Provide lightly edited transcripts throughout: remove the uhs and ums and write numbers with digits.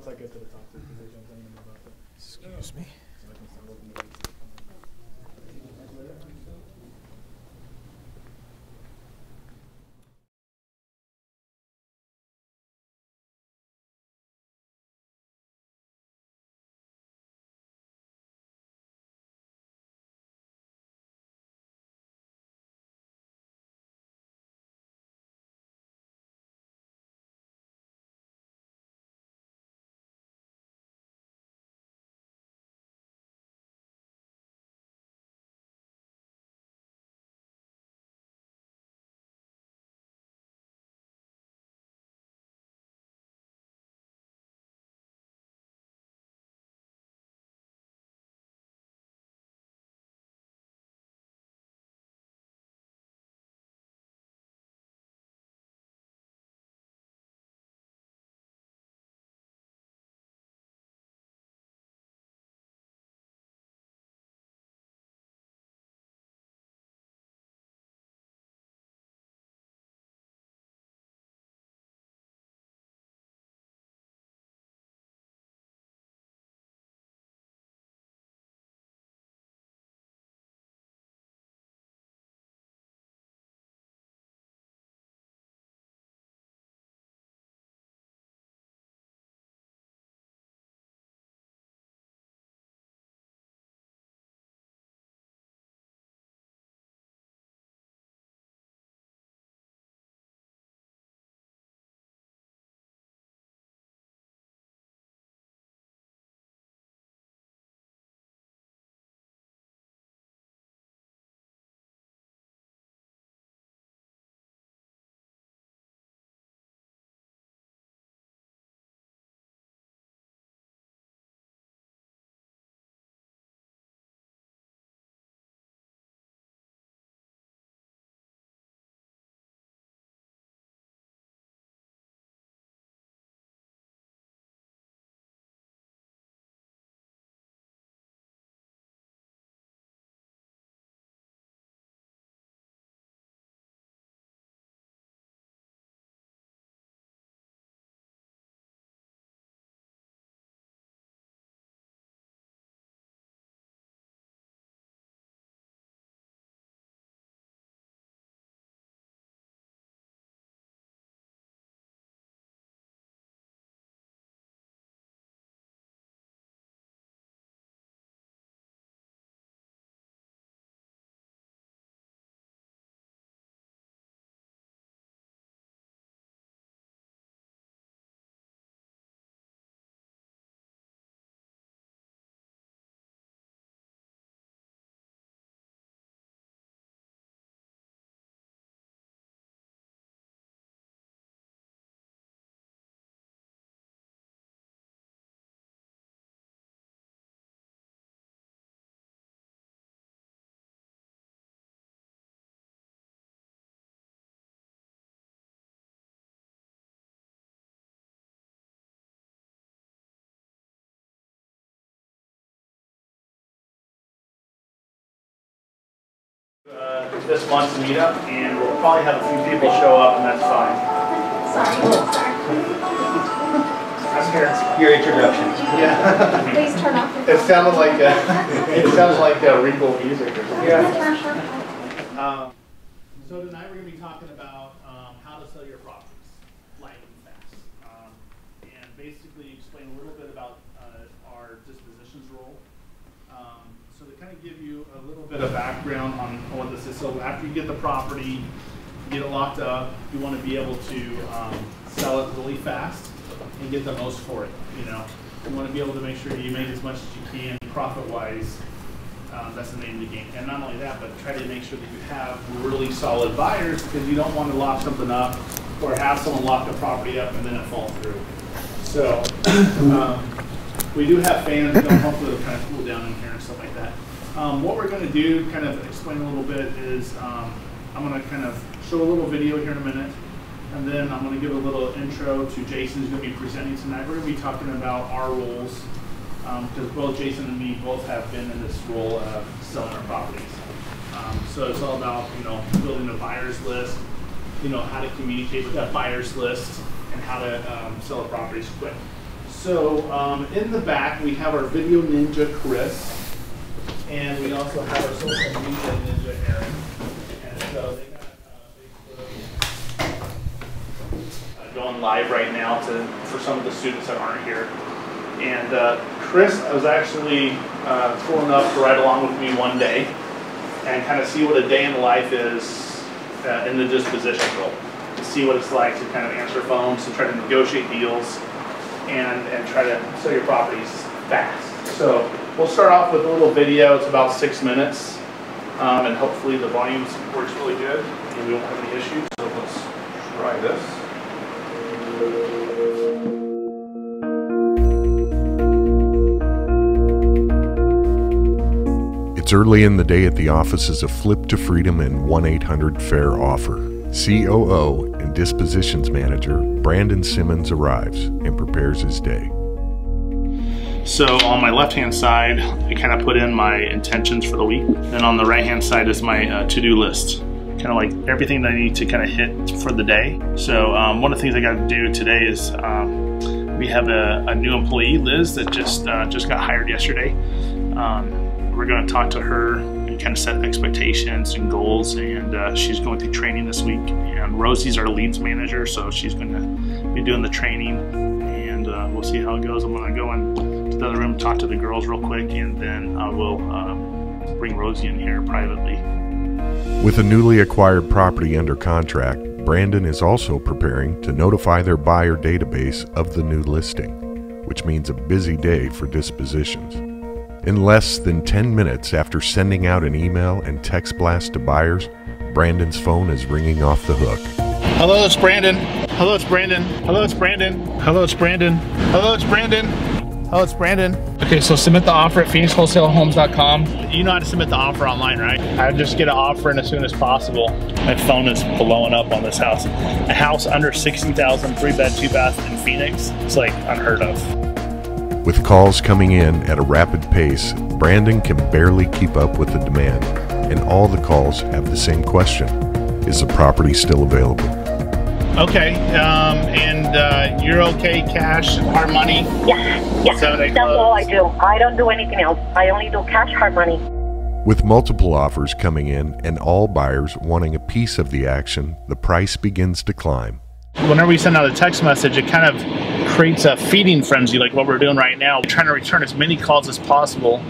once I get to the top three positions, I'm going to about that. Excuse me. So I can start looking at it. This month's meetup, and we'll probably have a few people show up, and that's fine. Sorry. I'm here. Your introduction. Yeah. Please turn off your It sounded like Rico music or something. Yeah. So tonight we're going to be talking about how to sell your properties light and fast, and basically explain a little bit about our dispositions role. So to kind of give you a little bit of background on what this is. So after you get the property, get it locked up, you want to be able to sell it really fast and get the most for it. You know, you want to be able to make sure you make as much as you can profit-wise. That's the name of the game. And not only that, but try to make sure that you have really solid buyers, because you don't want to lock something up or have someone lock the property up and then it fall through. So we do have fans, hopefully it'll kind of cool down in here and stuff like that. What we're going to do, kind of explain a little bit, is I'm going to kind of show a little video here in a minute, and then I'm going to give a little intro to Jason, who's going to be presenting tonight. We're going to be talking about our roles, because both Jason and me both have been in this role of selling our properties. So it's all about, building a buyer's list, how to communicate with that buyer's list, and how to sell the properties quick. So in the back, we have our video ninja, Chris, and we also have our social media ninja, Aaron. And so they got Facebook going live right now for some of the students that aren't here. And Chris was actually cool enough to ride along with me one day and kind of see what a day in the life is in the disposition role. To see what it's like to kind of answer phones, to try to negotiate deals, and try to sell your properties fast. So we'll start off with a little video. It's about 6 minutes, and hopefully the volume works really good and we won't have any issues. So let's try this. It's early in the day at the offices of Flip2Freedom and 1-800-FAIR offer. COO and Dispositions Manager Brandon Simmons arrives and prepares his day. So on my left-hand side, I kind of put in my intentions for the week. Then on the right-hand side is my to-do list. Kind of like everything that I need to kind of hit for the day. So one of the things I got to do today is we have a new employee, Liz, that just got hired yesterday. We're going to talk to her and kind of set expectations and goals, and she's going through training this week. And Rosie's our leads manager, so she's going to be doing the training, and we'll see how it goes. I'm going to go into the other room, talk to the girls real quick, and then I will bring Rosie in here privately. With a newly acquired property under contract, Brandon is also preparing to notify their buyer database of the new listing, which means a busy day for dispositions. In less than 10 minutes after sending out an email and text blast to buyers, Brandon's phone is ringing off the hook. Hello, it's Brandon. Hello, it's Brandon. Hello, it's Brandon. Hello, it's Brandon. Hello, it's Brandon. Hello, it's Brandon. Okay, so submit the offer at PhoenixWholesaleHomes.com. You know how to submit the offer online, right? I just get an offer in as soon as possible. My phone is blowing up on this house. A house under 60,000, 3-bed, 2-bath in Phoenix. It's like unheard of. With calls coming in at a rapid pace, Brandon can barely keep up with the demand, and all the calls have the same question: is the property still available? Okay, and you're okay, cash, hard money? Yes, that's all I do. I don't do anything else. I only do cash, hard money. With multiple offers coming in and all buyers wanting a piece of the action, the price begins to climb. Whenever we send out a text message, it kind of creates a feeding frenzy like what we're doing right now. We're trying to return as many calls as possible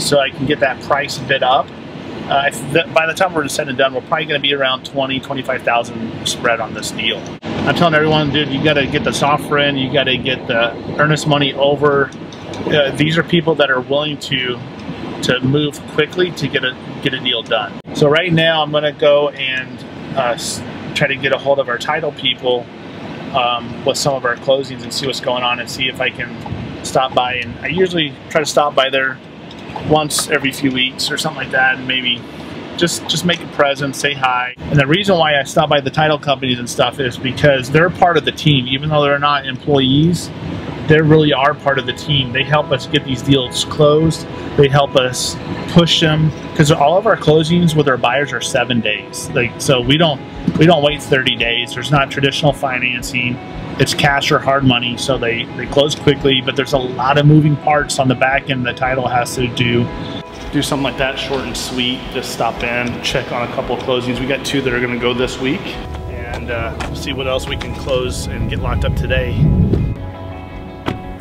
so I can get that price bid up. By the time we're said and done, we're probably going to be around 20,000, 25,000 spread on this deal. I'm telling everyone, dude, you got to get this offer in. You got to get the earnest money over. These are people that are willing to move quickly to get a deal done. So right now, I'm going to go and try to get a hold of our title people with some of our closings and see what's going on and see if I can stop by. And I usually try to stop by there once every few weeks or something like that, and maybe just make a present, say hi. And the reason why I stop by the title companies and stuff is because they're part of the team. Even though they're not employees, they really are part of the team. They help us get these deals closed. They help us push them, because all of our closings with our buyers are 7 days. So we don't wait 30 days. There's not traditional financing. It's cash or hard money, so they close quickly, but there's a lot of moving parts on the back end the title has to do something like that, short and sweet. Just stop in, check on a couple of closings. We got 2 that are gonna go this week, and see what else we can close and get locked up today.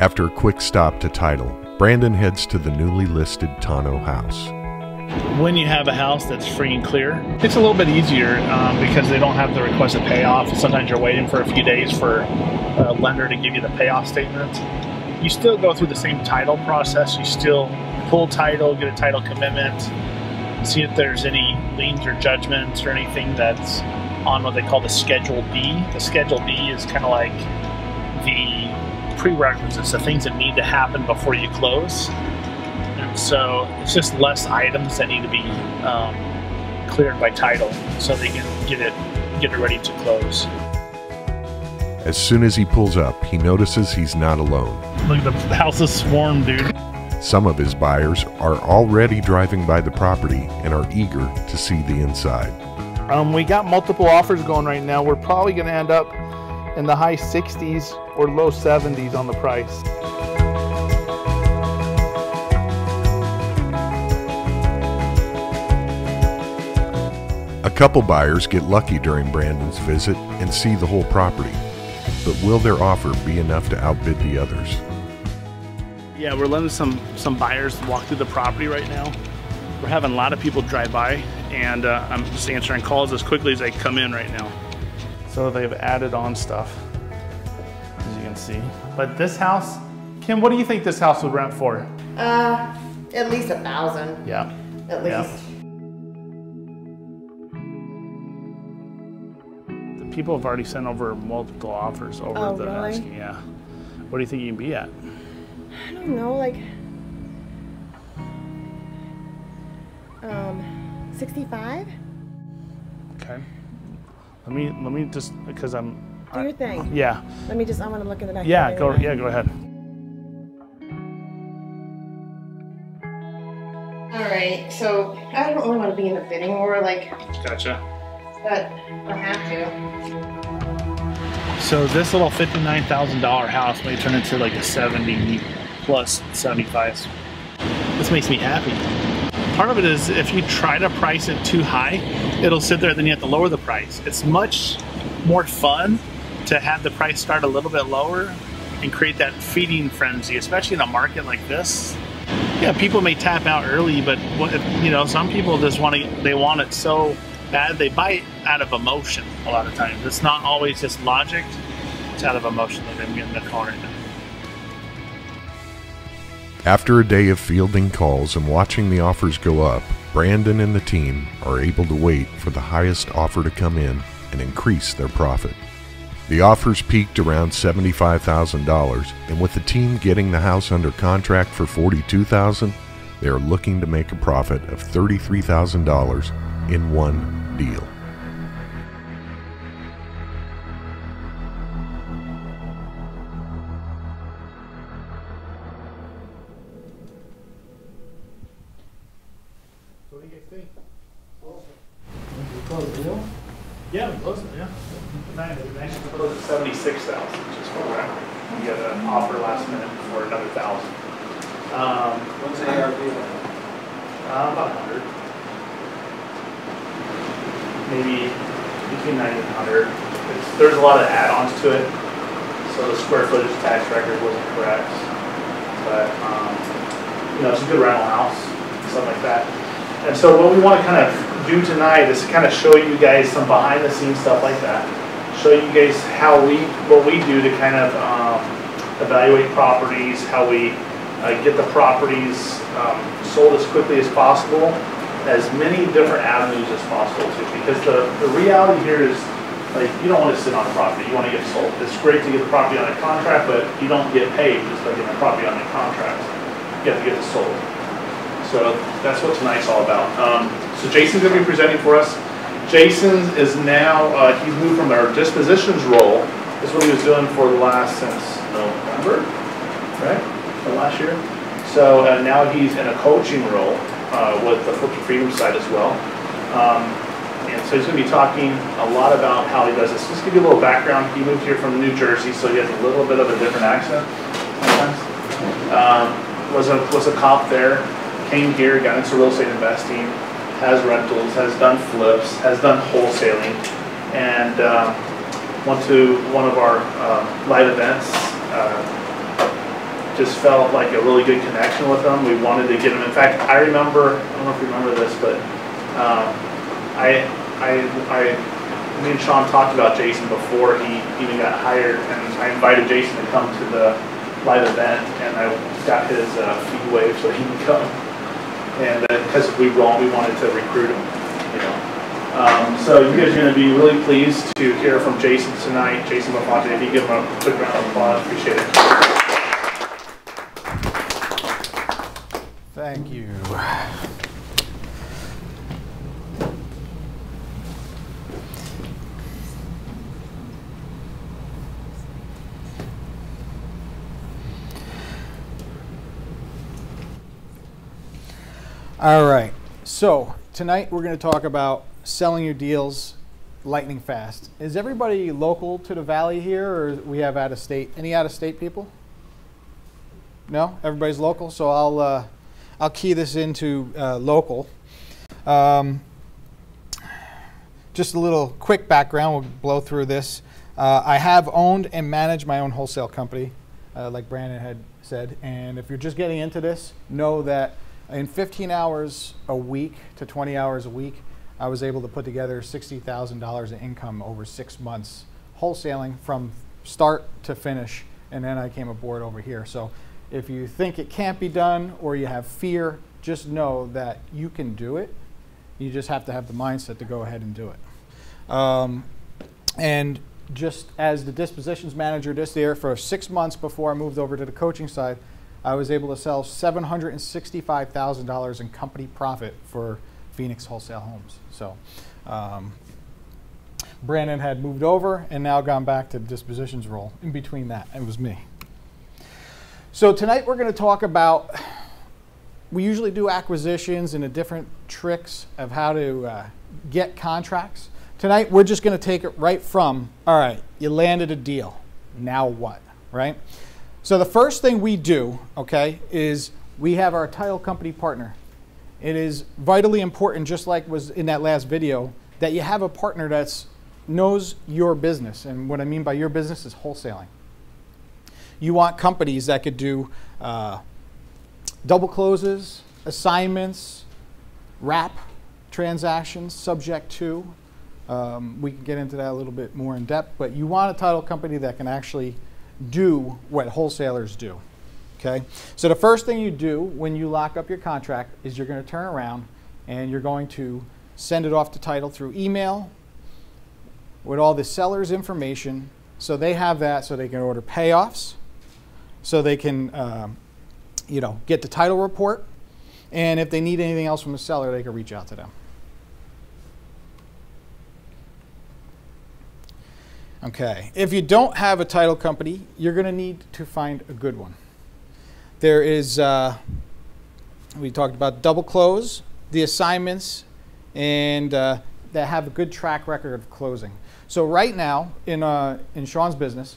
After a quick stop to title, Brandon heads to the newly listed Tonneau house. When you have a house that's free and clear, it's a little bit easier because they don't have the requested payoff. Sometimes you're waiting for a few days for a lender to give you the payoff statement. You still go through the same title process. You still pull title, get a title commitment, see if there's any liens or judgments or anything that's on what they call the Schedule B. The Schedule B is kind of like the prerequisites, the things that need to happen before you close. And so it's just less items that need to be cleared by title so they can get it ready to close. As soon as he pulls up, he notices he's not alone. Look at the house is swarmed, dude. Some of his buyers are already driving by the property and are eager to see the inside. We got multiple offers going right now. We're probably going to end up in the high 60s or low 70s on the price. couple buyers get lucky during Brandon's visit and see the whole property. But will their offer be enough to outbid the others? Yeah, we're letting some buyers walk through the property right now. We're having a lot of people drive by, and I'm just answering calls as quickly as they come in right now. So they've added on stuff, as you can see. But this house, Kim, what do you think this house would rent for? At least 1,000. Yeah. At least. Yeah. The people have already sent over multiple offers over the really? asking. Yeah. What do you think you can be at? I don't know, like 65? Okay. Let me just, because Do your thing. Yeah. I want to look in the back. Yeah, go ahead. All right, so I don't really want to be in the bidding war, like, Gotcha. but I have to. So this little $59,000 house may turn into like a 70 plus 75. This makes me happy. Part of it is if you try to price it too high, it'll sit there, then you have to lower the price. It's much more fun to have the price start a little bit lower and create that feeding frenzy, especially in a market like this. Yeah, people may tap out early, but some people just want it so bad they buy it out of emotion a lot of times. It's not always just logic, it's out of emotion that I'm getting the call right now. After a day of fielding calls and watching the offers go up, Brandon and the team are able to wait for the highest offer to come in and increase their profit. The offers peaked around $75,000, and with the team getting the house under contract for $42,000, they are looking to make a profit of $33,000 in one deal. What do you guys think? Close the deal? Yeah, we closed it, yeah. We actually closed at 76,000, just for record. We got an offer last minute for another 1,000. What's the ARV? About 100. Maybe between 90 and 100. There's a lot of add-ons to it, so the square footage tax record wasn't correct. But it's a good rental house, stuff like that. And so what we want to kind of do tonight is kind of show you guys some behind the scenes stuff like that. Show you guys what we do to kind of evaluate properties, how we get the properties sold as quickly as possible, as many different avenues as possible too. Because the reality here is, like, you don't want to sit on a property, you want to get sold. It's great to get the property on a contract, but you don't get paid just by getting a property on a contract. You have to get it sold. So that's what tonight's all about. So Jason's going to be presenting for us. Jason is now, he's moved from our dispositions role. This is what he was doing for the last, since November, right? From last year. So now he's in a coaching role with the Flip2Freedom side as well. And so he's going to be talking a lot about how he does this. Just to give you a little background, he moved here from New Jersey, so he has a little bit of a different accent sometimes. Was a cop there. Came here, got into real estate investing, has rentals, has done flips, has done wholesaling, and went to one of our live events. Just felt like a really good connection with them. We wanted to get him. In fact, I remember, I don't know if you remember this, but me and Sean talked about Jason before he even got hired, and I invited Jason to come to the live event, and I got his fee waived so he can come. And because we wanted to recruit him, So you guys are going to be really pleased to hear from Jason tonight. Jason Lafonte, if you give him a quick round of applause, appreciate it. Thank you. All right, so tonight we're going to talk about selling your deals lightning fast. Is everybody local to the valley here, or we have out of state? Any out of state people? No, everybody's local. So I'll key this into local. just a little quick background. We'll blow through this. I have owned and managed my own wholesale company, like Brandon had said. And if you're just getting into this, know that in 15 hours a week to 20 hours a week, I was able to put together $60,000 in income over 6 months, wholesaling from start to finish. And then I came aboard over here. So if you think it can't be done or you have fear, just know that you can do it. You just have to have the mindset to go ahead and do it. And just as the dispositions manager this year, for 6 months before I moved over to the coaching side, I was able to sell $765,000 in company profit for Phoenix Wholesale Homes. So Brandon had moved over and now gone back to the dispositions role. In between that, it was me. So tonight we're going to talk about, we usually do acquisitions and the different tricks of how to get contracts. Tonight we're just going to take it right from, all right, you landed a deal. Now what, right? So the first thing we do, okay, is we have our title company partner. It is vitally important, just like was in that last video, that you have a partner that knows your business. And what I mean by your business is wholesaling. You want companies that could do double closes, assignments, wrap transactions, subject to. We can get into that a little bit more in depth, but you want a title company that can actually do what wholesalers do. Okay? So the first thing you do when you lock up your contract is you're going to turn around and you're going to send it off to title through email with all the seller's information, so they have that so they can order payoffs, so they can get the title report, and if they need anything else from the seller, they can reach out to them. Okay, if you don't have a title company, you're going to need to find a good one. There is, we talked about double close, the assignments, and that have a good track record of closing. So right now, in Sean's business,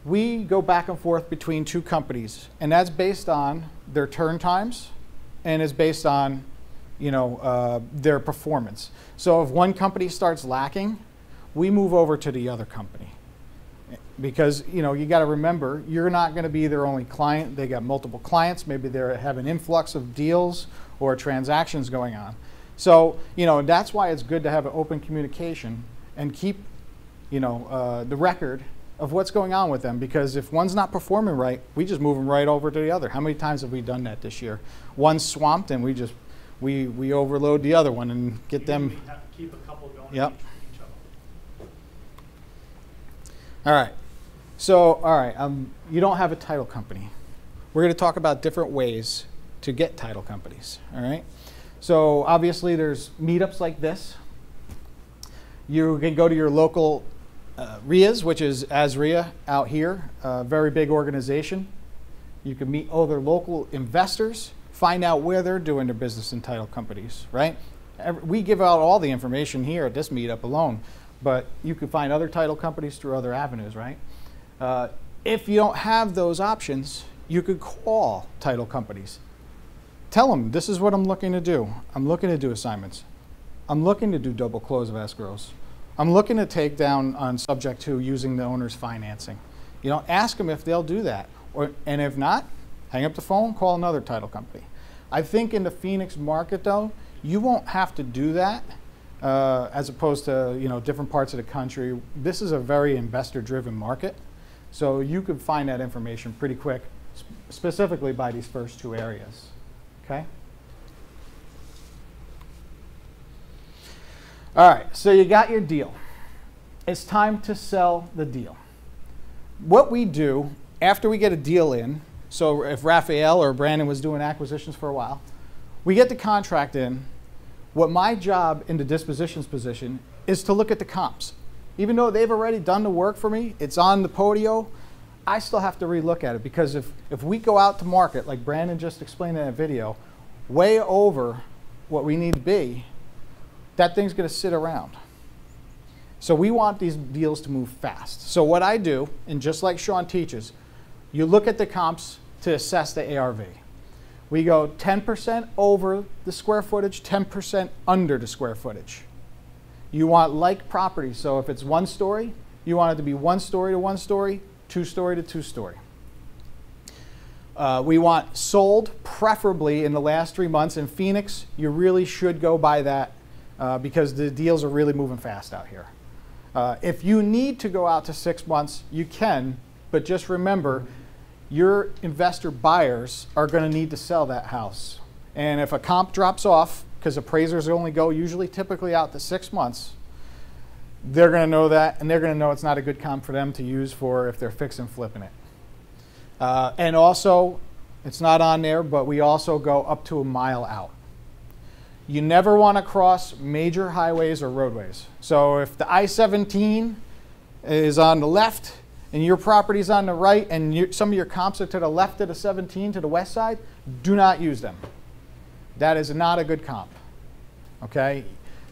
we go back and forth between two companies, and that's based on their turn times, and it's based on, their performance. So if one company starts lacking, we move over to the other company. Because, you got to remember, you're not going to be their only client. They got multiple clients. Maybe they have an influx of deals or transactions going on. So, that's why it's good to have an open communication and keep, the record of what's going on with them. Because if one's not performing right, we just move them right over to the other. How many times have we done that this year? One's swamped and we overload the other one and get them. We have to keep a couple going. Yep. All right, so you don't have a title company. We're going to talk about different ways to get title companies, all right? So obviously there's meetups like this. You can go to your local RIAs, which is ASRIA out here, a very big organization. You can meet other local investors, find out where they're doing their business in title companies, right? We give out all the information here at this meetup alone. But you can find other title companies through other avenues, right? If you don't have those options, you could call title companies. Tell them, this is what I'm looking to do. I'm looking to do assignments. I'm looking to do double close of escrows. I'm looking to take down on subject to using the owner's financing. Ask them if they'll do that. And if not, hang up the phone, call another title company. I think in the Phoenix market, though, you won't have to do that. As opposed to different parts of the country. This is a very investor-driven market, so you could find that information pretty quick, specifically by these first two areas. Okay. All right. So you got your deal. It's time to sell the deal. What we do after we get a deal in. So if Raphael or Brandon was doing acquisitions for a while, we get the contract in. What my job in the dispositions position is to look at the comps. Even though they've already done the work for me, it's on the Podio, I still have to relook at it, because if we go out to market, like Brandon just explained in that video, way over what we need to be, that thing's going to sit around. So we want these deals to move fast. So what I do, and just like Sean teaches, you look at the comps to assess the ARV. We go 10% over the square footage, 10% under the square footage. You want like properties. So if it's 1 story, you want it to be 1 story to 1 story, 2 story to 2 story. We want sold, preferably in the last 3 months. In Phoenix, you really should go by that because the deals are really moving fast out here. If you need to go out to 6 months, you can, but just remember, your investor buyers are going to need to sell that house. And if a comp drops off, because appraisers only go usually typically out to 6 months, they're going to know that, and they're going to know it's not a good comp for them to use for if they're fix and flipping it. And also, it's not on there, but we also go up to a mile out. You never want to cross major highways or roadways. So if the I-17 is on the left and your property's on the right and some of your comps are to the left of the 17 to the west side, do not use them. That is not a good comp, okay?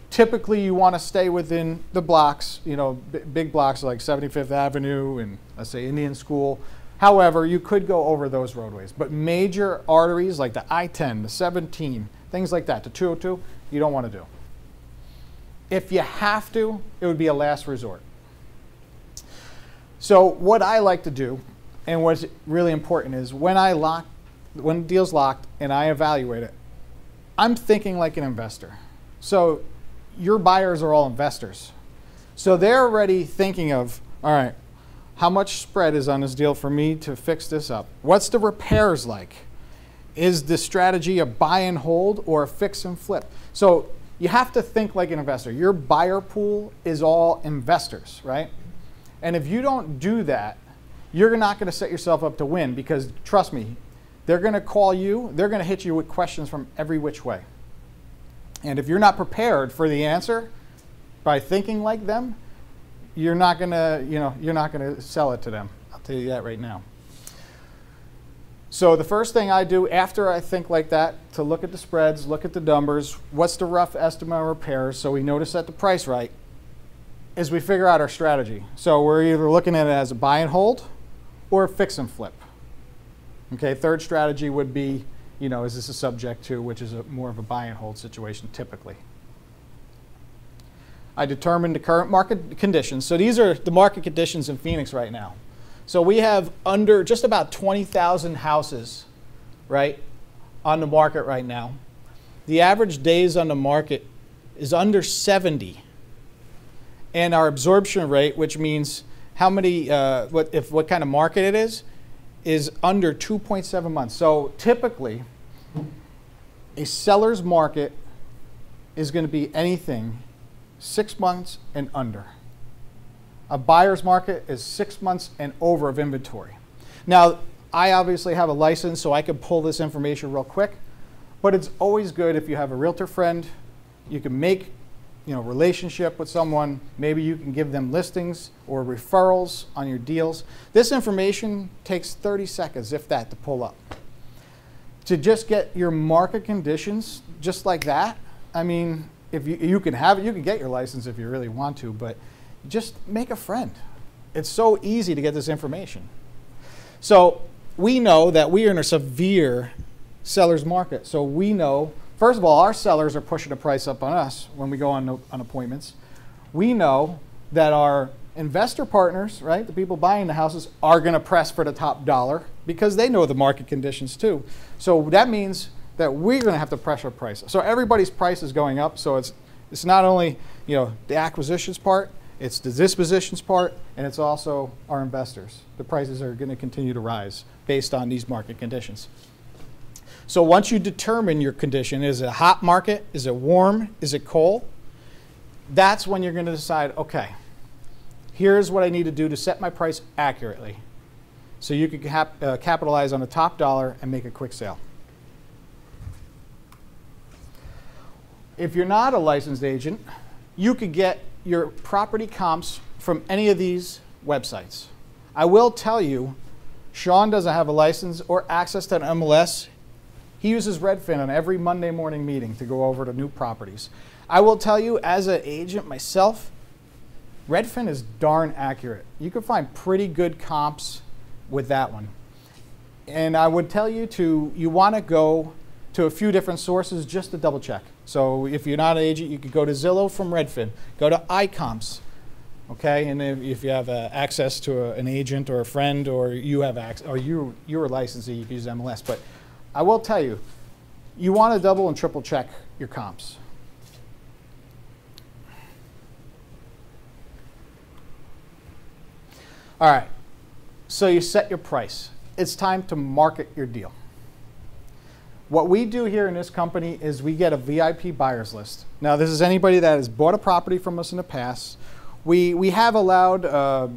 Typically, you want to stay within the blocks, you know, big blocks like 75th Avenue and, let's say, Indian School. However, you could go over those roadways. But major arteries like the I-10, the 17, things like that, the 202, you don't want to do. If you have to, it would be a last resort. So what I like to do, and what's really important is when the deal's locked and I evaluate it, I'm thinking like an investor. So your buyers are all investors. So they're already thinking of, all right, how much spread is on this deal for me to fix this up? What's the repairs like? Is the strategy a buy and hold or a fix and flip? So you have to think like an investor. Your buyer pool is all investors, right? And if you don't do that, you're not going to set yourself up to win because, trust me, they're going to call you, they're going to hit you with questions from every which way. And if you're not prepared for the answer by thinking like them, you're not going to, you're not going to sell it to them. I'll tell you that right now. So the first thing I do after I think like that, to look at the spreads, look at the numbers, what's the rough estimate of repairs so we know to set the price right, is we figure out our strategy. So we're either looking at it as a buy and hold or a fix and flip. Okay, third strategy would be, is this a subject to, which is more of a buy and hold situation typically. I determined the current market conditions. So these are the market conditions in Phoenix right now. So we have under just about 20,000 houses, right, on the market right now. The average days on the market is under 70. And our absorption rate, which means how many, what kind of market it is under 2.7 months. So typically, a seller's market is going to be anything 6 months and under. A buyer's market is 6 months and over of inventory. Now, I obviously have a license, so I can pull this information real quick, but it's always good if you have a realtor friend, you can make relationship with someone, maybe you can give them listings or referrals on your deals. This information takes 30 seconds, if that, to pull up. To just get your market conditions just like that, I mean, if you can have it, you can get your license if you really want to, but just make a friend. It's so easy to get this information. So we know that we are in a severe seller's market. So we know, first of all, our sellers are pushing the price up on us when we go on appointments. We know that our investor partners, right, the people buying the houses, are going to press for the top dollar because they know the market conditions too. So that means that we're going to have to pressure price. So everybody's price is going up. So it's not only the acquisitions part, it's the dispositions part, and it's also our investors. The prices are going to continue to rise based on these market conditions. So once you determine your condition, is it a hot market? Is it warm? Is it cold? That's when you're going to decide, okay, here's what I need to do to set my price accurately so you can capitalize on the top dollar and make a quick sale. If you're not a licensed agent, you could get your property comps from any of these websites. I will tell you, Sean doesn't have a license or access to an MLS. He uses Redfin on every Monday morning meeting to go over to new properties. I will tell you, as an agent myself, Redfin is darn accurate. You can find pretty good comps with that one. And I would tell you you want to go to a few different sources just to double check. So if you're not an agent, you could go to Zillow from Redfin, go to iComps, okay? And if you have access to an agent or a friend, or you have access, or you're a licensee, you can use MLS. But I will tell you, you want to double and triple check your comps. All right, so you set your price. It's time to market your deal. What we do here in this company is we get a VIP buyers list. Now, this is anybody that has bought a property from us in the past. We have allowed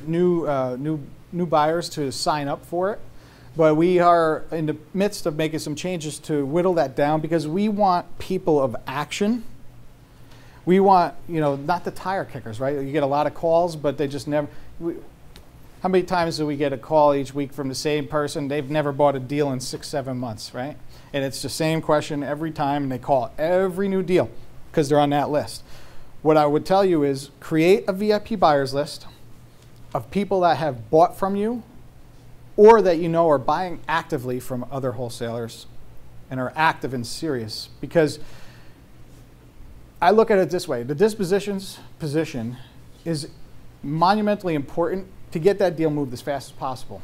new buyers to sign up for it, but we are in the midst of making some changes to whittle that down, because we want people of action. We want, not the tire kickers, right? You get a lot of calls, but they just never. How many times do we get a call each week from the same person? They've never bought a deal in 6-7 months, right? And it's the same question every time, and they call every new deal because they're on that list. What I would tell you is create a VIP buyers list of people that have bought from you, or that are buying actively from other wholesalers and are active and serious. Because I look at it this way: the dispositions position is monumentally important to get that deal moved as fast as possible.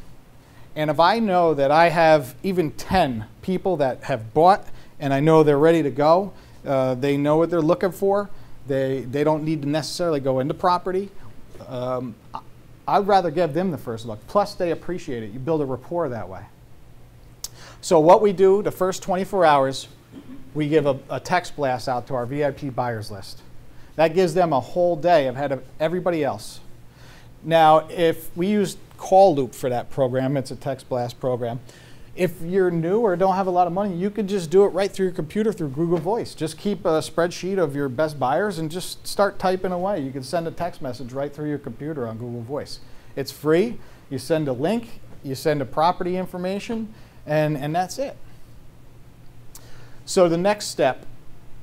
And if I know that I have even 10 people that have bought, and I know they're ready to go, they know what they're looking for, they don't need to necessarily go into property, I'd rather give them the first look. Plus, they appreciate it. You build a rapport that way. So what we do, the first 24 hours, we give a text blast out to our VIP buyers list. That gives them a whole day ahead of everybody else. Now, if we use Call Loop for that program, it's a text blast program. If you're new or don't have a lot of money, you could just do it right through your computer through Google Voice. Just keep a spreadsheet of your best buyers and just start typing away. You can send a text message right through your computer on Google Voice. It's free. You send a link, you send a property information, and that's it. So the next step,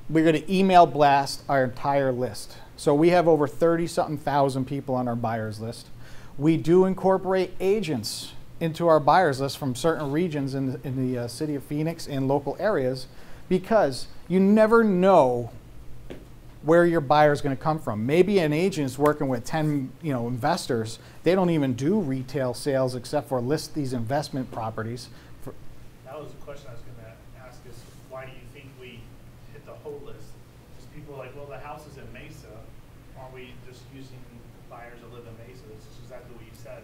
we're going to email blast our entire list. So we have over 30-something thousand people on our buyers list. We do incorporate agents into our buyers list from certain regions in the city of Phoenix and local areas, because you never know where your buyer is going to come from. Maybe an agent is working with 10 investors. They don't even do retail sales except for list these investment properties. That was the question I was going to ask, is why do you think we hit the whole list? Because people are like, well, the house is in Mesa. Aren't we just using buyers that live in Mesa? This is exactly what you said.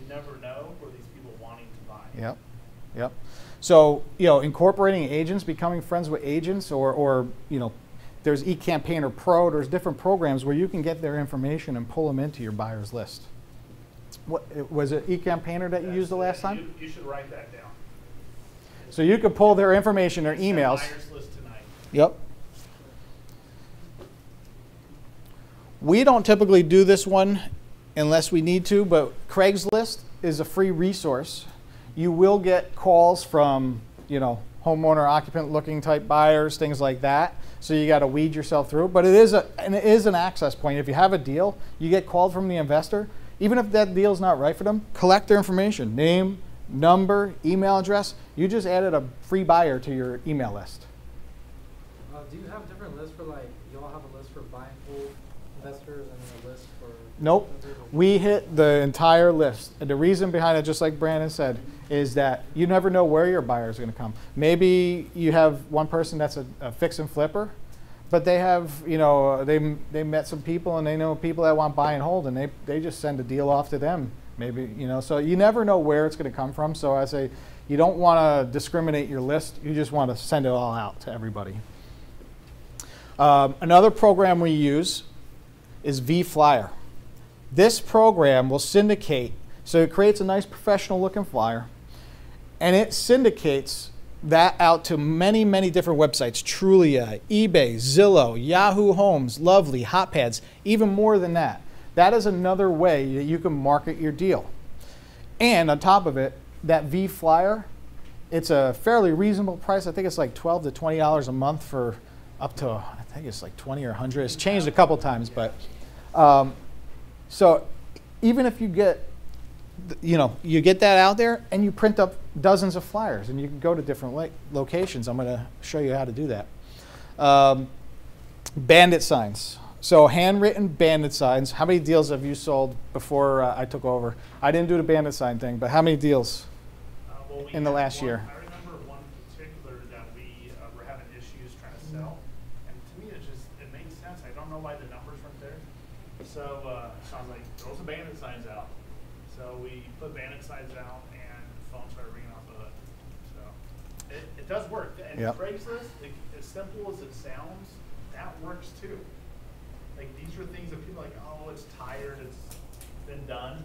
You never know where these people wanting to buy. Yep. So, incorporating agents, becoming friends with agents, or there's eCampaigner Pro, there's different programs where you can get their information and pull them into your buyer's list. What was it, eCampaigner that you used the last time? You should write that down. So you could pull their information, their emails. Buyer's list tonight. Yep. We don't typically do this one unless we need to, but Craigslist is a free resource. You will get calls from, homeowner, occupant looking type buyers, things like that. So you got to weed yourself through. But it is an access point. If you have a deal, you get called from the investor. Even if that deal's not right for them, collect their information, name, number, email address. You just added a free buyer to your email list. Do you have different lists for, like, you all have a list for buying pool investors and a list for... Nope. We hit the entire list. And the reason behind it, just like Brandon said, is that you never know where your buyer is going to come. Maybe you have one person that's a fix and flipper, but they have, they met some people and they know people that want buy and hold, and they just send a deal off to them. Maybe, so you never know where it's going to come from. So I say you don't want to discriminate your list. You just want to send it all out to everybody. Another program we use is vFlyer. This program will syndicate, so it creates a nice professional looking flyer, and it syndicates that out to many, many different websites: Trulia, eBay, Zillow, Yahoo Homes, Lovely, HotPads, even more than that. That is another way that you can market your deal. And on top of it, that vFlyer, it's a fairly reasonable price. I think it's like $12 to $20 a month for up to, I think it's like 20 or 100. It's changed a couple times, but so even if you get you know, you get that out there and you print up dozens of flyers and you can go to different locations. I'm going to show you how to do that. Bandit signs. So handwritten bandit signs. How many deals have you sold before I took over? I didn't do the bandit sign thing, but how many deals in the last year? I remember one particular that we were having issues trying to sell. And to me, it made sense. I don't know why the numbers weren't there. So I was like, throw some bandit signs out. So we put bandit signs out and the phone started ringing off the hook. So it does work. And Craigslist, as simple as it sounds, that works too. Like these are things that people are like, oh, it's tired, it's been done.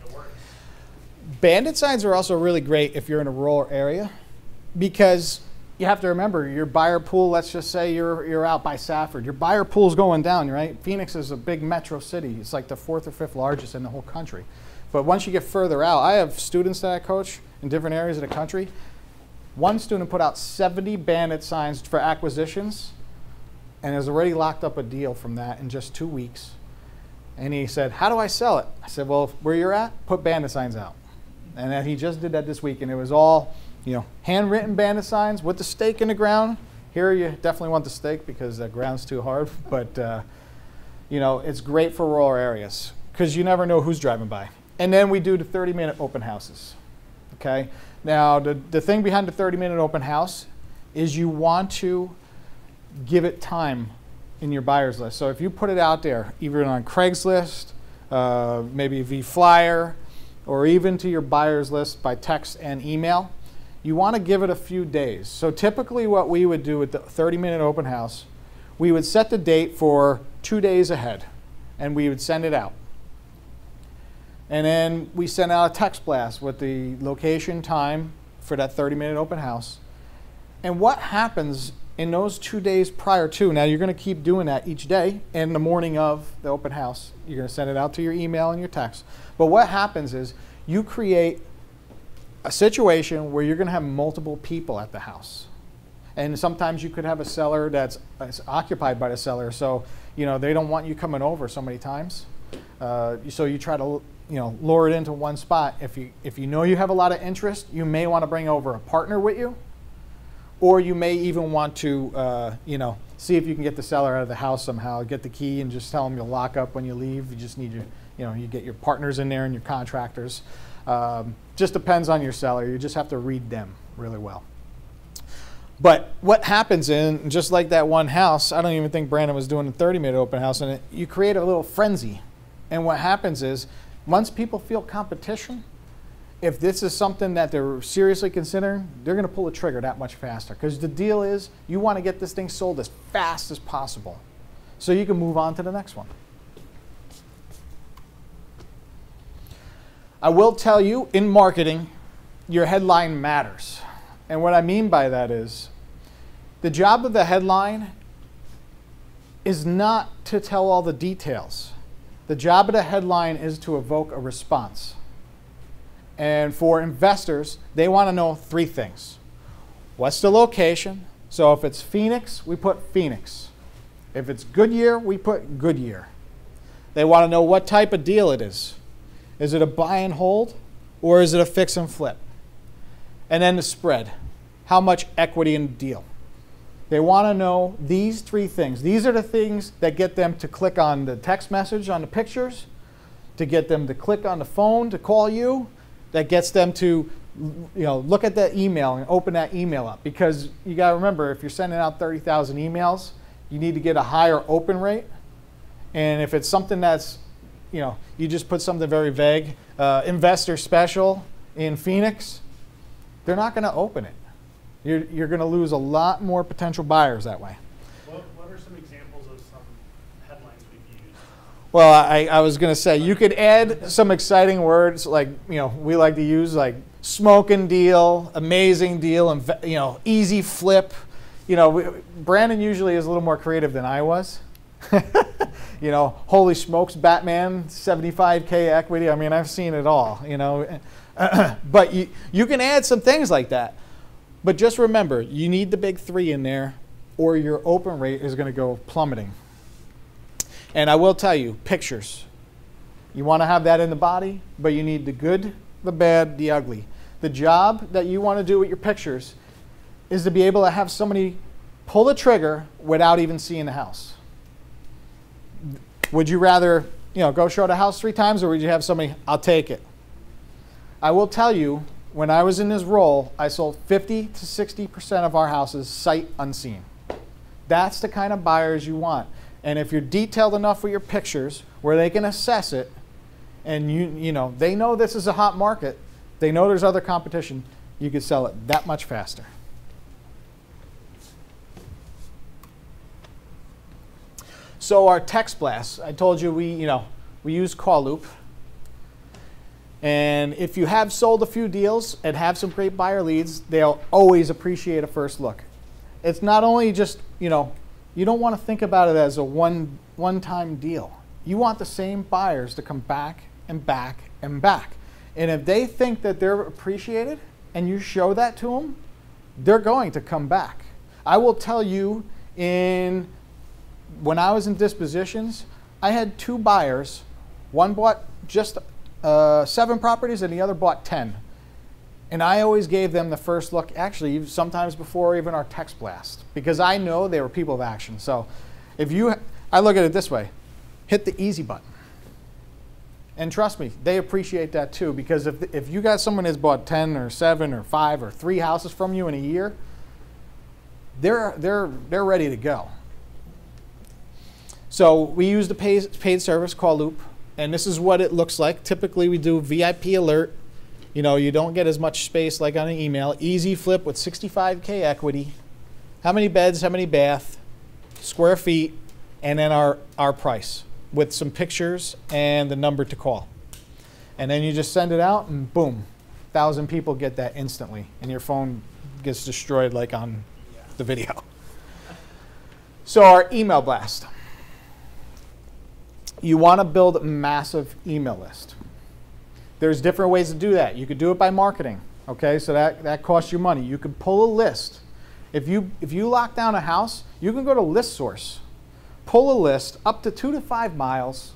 It works. Bandit signs are also really great if you're in a rural area, because you have to remember your buyer pool. Let's just say you're out by Safford. Your buyer pool's going down, right? Phoenix is a big metro city. It's like the 4th or 5th largest in the whole country. But once you get further out, I have students that I coach in different areas of the country. One student put out 70 bandit signs for acquisitions and has already locked up a deal from that in just 2 weeks. And he said, how do I sell it? I said, well, where you're at, put bandit signs out. And then he just did that this week, and it was all, you know, handwritten bandit signs with the stake in the ground. Here you definitely want the stake because the ground's too hard, but you know, it's great for rural areas because you never know who's driving by. And then we do the 30-minute open houses, okay? Now, the thing behind the 30-minute open house is you want to give it time in your buyer's list. So if you put it out there, either on Craigslist, maybe vFlyer, or even to your buyer's list by text and email, you want to give it a few days. So typically what we would do with the 30-minute open house, we would set the date for 2 days ahead, and we would send it out. And then we send out a text blast with the location, time for that 30-minute open house. And what happens in those 2 days prior to, now you're going to keep doing that each day, and the morning of the open house, you're going to send it out to your email and your text. But what happens is you create a situation where you're going to have multiple people at the house. And sometimes you could have a seller that's occupied by the seller, so you know they don't want you coming over so many times. So you try to lure it into one spot. If you know you have a lot of interest, you may want to bring over a partner with you. Or you may even want to, see if you can get the seller out of the house somehow, get the key and just tell them you'll lock up when you leave. You just need you get your partners in there and your contractors. Just depends on your seller. You just have to read them really well. But what happens just like that one house, I don't even think Brandon was doing a 30-minute open house, and you create a little frenzy. And what happens is, once people feel competition, if this is something that they're seriously considering, they're going to pull the trigger that much faster. Because the deal is, you want to get this thing sold as fast as possible so you can move on to the next one. I will tell you, in marketing, your headline matters. And what I mean by that is, the job of the headline is not to tell all the details. The job of the headline is to evoke a response. And for investors, they want to know 3 things. What's the location? So if it's Phoenix, we put Phoenix. If it's Goodyear, we put Goodyear. They want to know what type of deal it is. Is it a buy and hold, or is it a fix and flip? And then the spread. How much equity in the deal? They want to know these 3 things. These are the things that get them to click on the text message on the pictures, to get them to click on the phone to call you, that gets them to look at that email and open that email up. Because you got to remember, if you're sending out 30,000 emails, you need to get a higher open rate. And if it's something that's, you just put something very vague, investor special in Phoenix, they're not going to open it. You're going to lose a lot more potential buyers that way. What are some examples of some headlines we've used? Well, I was going to say, you could add some exciting words like, we like to use like smoking deal, amazing deal, and easy flip. Brandon usually is a little more creative than I was. Holy smokes, Batman, 75K equity. I mean, I've seen it all, But you can add some things like that. But just remember, you need the big 3 in there, or your open rate is going to go plummeting. And I will tell you, pictures. You want to have that in the body, but you need the good, the bad, the ugly. The job that you want to do with your pictures is to be able to have somebody pull the trigger without even seeing the house. Would you rather, go show the house 3 times, or would you have somebody, I'll take it? I will tell you, when I was in this role, I sold 50 to 60% of our houses sight unseen. That's the kind of buyers you want. And if you're detailed enough with your pictures where they can assess it, and they know this is a hot market, they know there's other competition, you could sell it that much faster. So our text blasts, I told you we use Call Loop. And if you have sold a few deals and have some great buyer leads, they'll always appreciate a first look. It's not only just, you don't want to think about it as a one-time deal. You want the same buyers to come back and back and back. And if they think that they're appreciated and you show that to them, they're going to come back. I will tell you, when I was in dispositions, I had 2 buyers. One bought just 7 properties and the other bought 10. And I always gave them the first look, actually sometimes before even our text blast, because I know they were people of action. So I look at it this way, hit the easy button. And trust me, they appreciate that too, because if you got someone that's bought 10 or 7 or 5 or 3 houses from you in a year, they're ready to go. So we use the paid service Call Loop, and this is what it looks like. Typically we do VIP alert. You don't get as much space like on an email. Easy flip with 65K equity. How many beds, how many bath, square feet, and then our price with some pictures and the number to call. And then you just send it out and boom, 1,000 people get that instantly, and your phone gets destroyed like on the video. So our email blast. You want to build a massive email list. There's different ways to do that. You could do it by marketing, okay? So that costs you money. You could pull a list. If you lock down a house, you can go to ListSource, pull a list up to 2 to 5 miles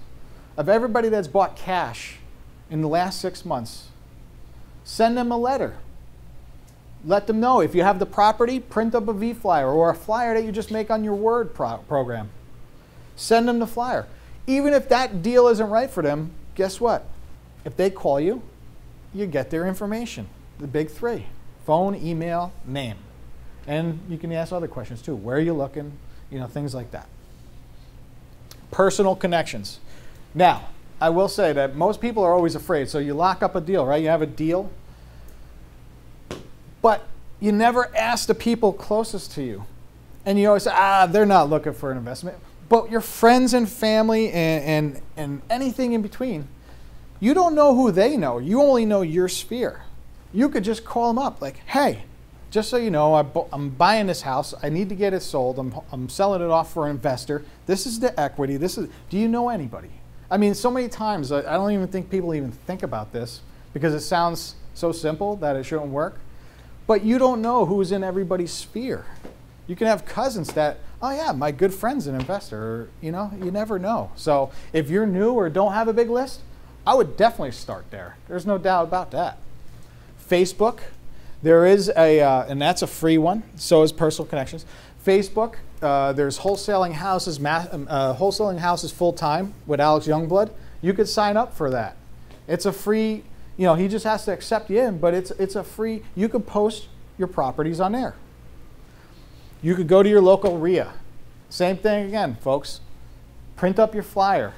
of everybody that's bought cash in the last 6 months. Send them a letter. Let them know. If you have the property, print up a V-flyer or a flyer that you just make on your Word program. Send them the flyer. Even if that deal isn't right for them, guess what? If they call you, you get their information. The big 3. Phone, email, name. And you can ask other questions too. Where are you looking? Things like that. Personal connections. Now, I will say that most people are always afraid. So you lock up a deal, right? You have a deal. But you never ask the people closest to you. And you always say, they're not looking for an investment. But your friends and family and anything in between, you don't know who they know. You only know your sphere. You could just call them up like, hey, just so you know, I'm buying this house. I need to get it sold. I'm selling it off for an investor. This is the equity. Do you know anybody? I mean, so many times, I don't even think people even think about this because it sounds so simple that it shouldn't work. But you don't know who's in everybody's sphere. You can have cousins that, oh yeah, my good friend's an investor, or, you never know. So if you're new or don't have a big list, I would definitely start there. There's no doubt about that. Facebook, there is and that's a free one, so is Personal Connections. Facebook, there's Wholesaling Houses full-time with Alex Youngblood. You could sign up for that. It's a free, he just has to accept you in, but it's a free, you can post your properties on there. You could go to your local RIA. Same thing again, folks. Print up your flyer.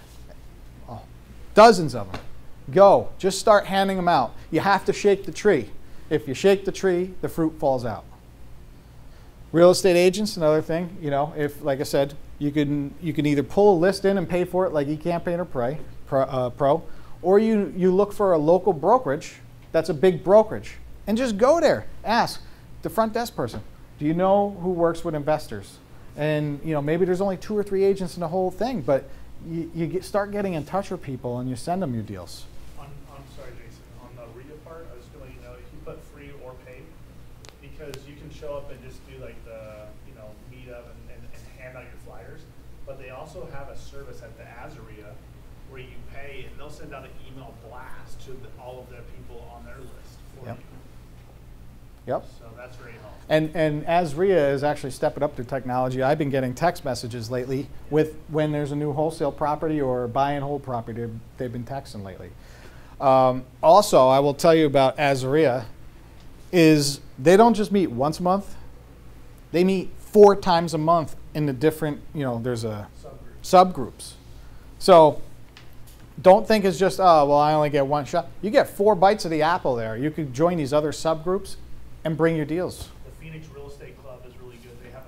Dozens of them. Go. Just start handing them out. You have to shake the tree. If you shake the tree, the fruit falls out. Real estate agents, another thing. If, like I said, you can either pull a list in and pay for it like eCampaign or Pro, or you look for a local brokerage that's a big brokerage and just go there. Ask the front desk person, do you know who works with investors? And maybe there's only 2 or 3 agents in the whole thing, but you start getting in touch with people and you send them your deals. I'm sorry, Jason. On the RIA part, I was going to let you know if you put free or paid, because you can show up and just do like the Meetup and hand out your flyers, but they also have a service at the Azaria where you pay and they'll send out an email blast to all of the people on their list for Yep. you. Yep. So that's very helpful. And as RIA is actually stepping up their technology, I've been getting text messages lately with when there's a new wholesale property or buy and hold property. They've been texting lately. Also, I will tell you about Azria is they don't just meet once a month. They meet 4 times a month in the different, there's a subgroups. So don't think it's just, oh, well, I only get one shot. You get 4 bites of the apple there. You could join these other subgroups and bring your deals. The Phoenix Real Estate Club is really good. They have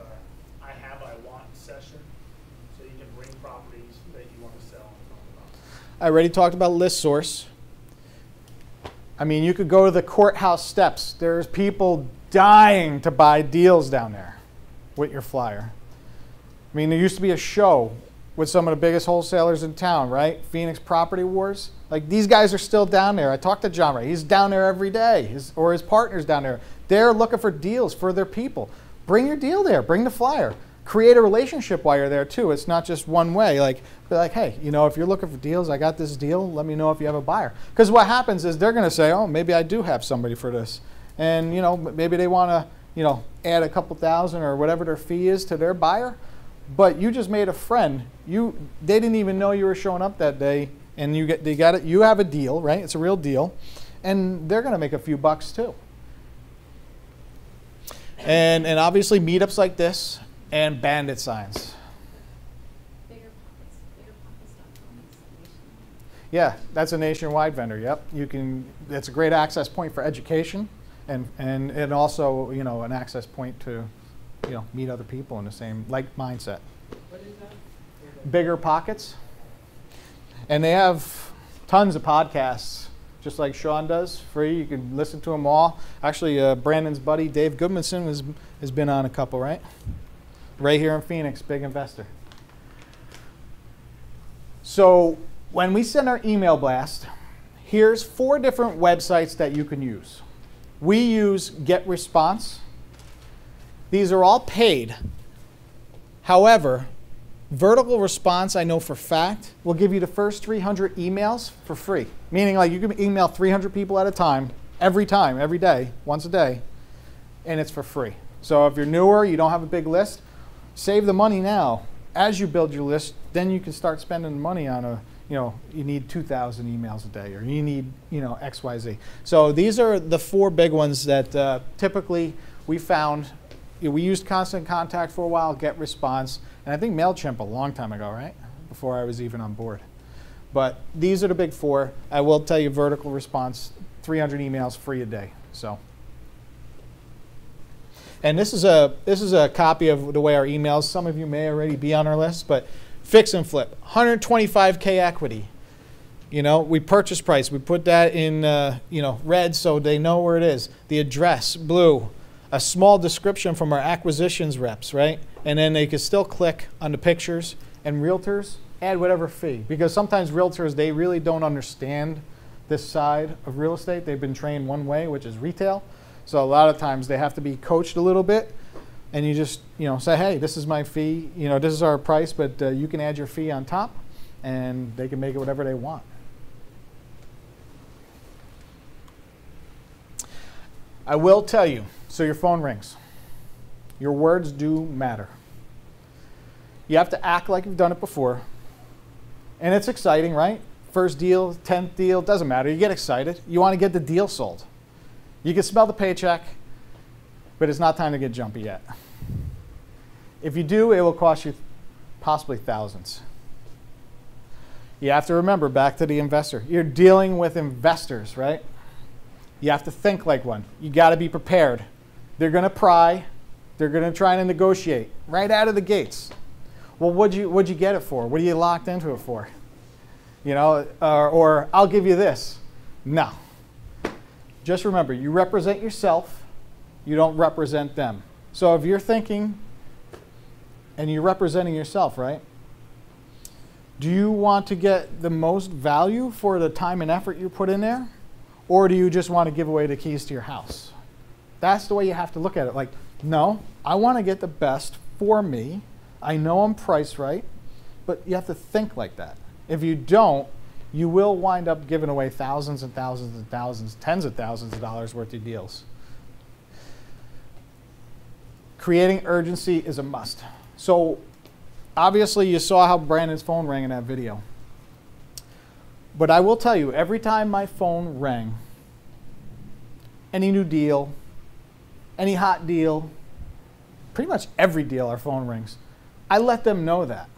I want session, so you can bring properties that you want to sell and talk about. I already talked about list source. I mean, you could go to the courthouse steps. There's people dying to buy deals down there with your flyer. I mean, there used to be a show with some of the biggest wholesalers in town, right? Phoenix Property Wars. Like, these guys are still down there. I talked to John Ray. He's down there every day, his partner's down there. They're looking for deals for their people. Bring your deal there. Bring the flyer. Create a relationship while you're there, too. It's not just one way. Like, be like, hey, if you're looking for deals, I got this deal. Let me know if you have a buyer. Because what happens is they're going to say, oh, maybe I do have somebody for this. And, maybe they want to, add a couple thousand or whatever their fee is to their buyer. But you just made a friend. They didn't even know you were showing up that day, and they got it. You have a deal, right? It's a real deal, and they're going to make a few bucks too. And obviously meetups like this and bandit signs. Yeah, that's a nationwide vendor. Yep, it's a great access point for education, and also an access point to meet other people in the same mindset. What is that? Bigger Pockets. And they have tons of podcasts, just like Sean does, free. You can listen to them all. Actually, Brandon's buddy, Dave Goodmanson, has been on a couple, right? Right here in Phoenix, big investor. So when we send our email blast, here's 4 different websites that you can use. We use GetResponse. These are all paid. However, Vertical Response, I know for fact, will give you the first 300 emails for free. Meaning, like, you can email 300 people at a time, every day, once a day, and it's for free. So if you're newer, you don't have a big list, save the money now. As you build your list, then you can start spending money on you need 2,000 emails a day, or you need, X, Y, Z. So these are the 4 big ones that typically we found. We used Constant Contact for a while, GetResponse, and I think MailChimp a long time ago, right? Before I was even on board. But these are the big 4. I will tell you, Vertical Response, 300 emails free a day. So, and this is a copy of the way our emails. Some of you may already be on our list, but fix and flip, 125K equity. We purchase price. We put that in red so they know where it is. The address, blue. A small description from our acquisitions reps, right? And then they can still click on the pictures. And realtors, add whatever fee. Because sometimes realtors, they really don't understand this side of real estate. They've been trained one way, which is retail. So a lot of times they have to be coached a little bit. And you just say, hey, this is my fee. This is our price, but you can add your fee on top. And they can make it whatever they want. I will tell you, so your phone rings. Your words do matter. You have to act like you've done it before. And it's exciting, right? First deal, 10th deal, doesn't matter. You get excited. You want to get the deal sold. You can smell the paycheck, but it's not time to get jumpy yet. If you do, it will cost you possibly thousands. You have to remember, back to the investor. You're dealing with investors, right? You have to think like one. You got to be prepared. They're going to pry. They're going to try to negotiate right out of the gates. Well, what'd you get it for? What are you locked into it for? Or I'll give you this. No. Just remember, you represent yourself. You don't represent them. So if you're thinking and you're representing yourself, right? Do you want to get the most value for the time and effort you put in there? Or do you just want to give away the keys to your house? That's the way you have to look at it. Like, no, I want to get the best for me. I know I'm priced right, but you have to think like that. If you don't, you will wind up giving away thousands and thousands and thousands, tens of thousands of dollars worth of deals. Creating urgency is a must. So obviously you saw how Brandon's phone rang in that video. But I will tell you, every time my phone rang, any new deal, any hot deal, pretty much every deal our phone rings, I let them know that.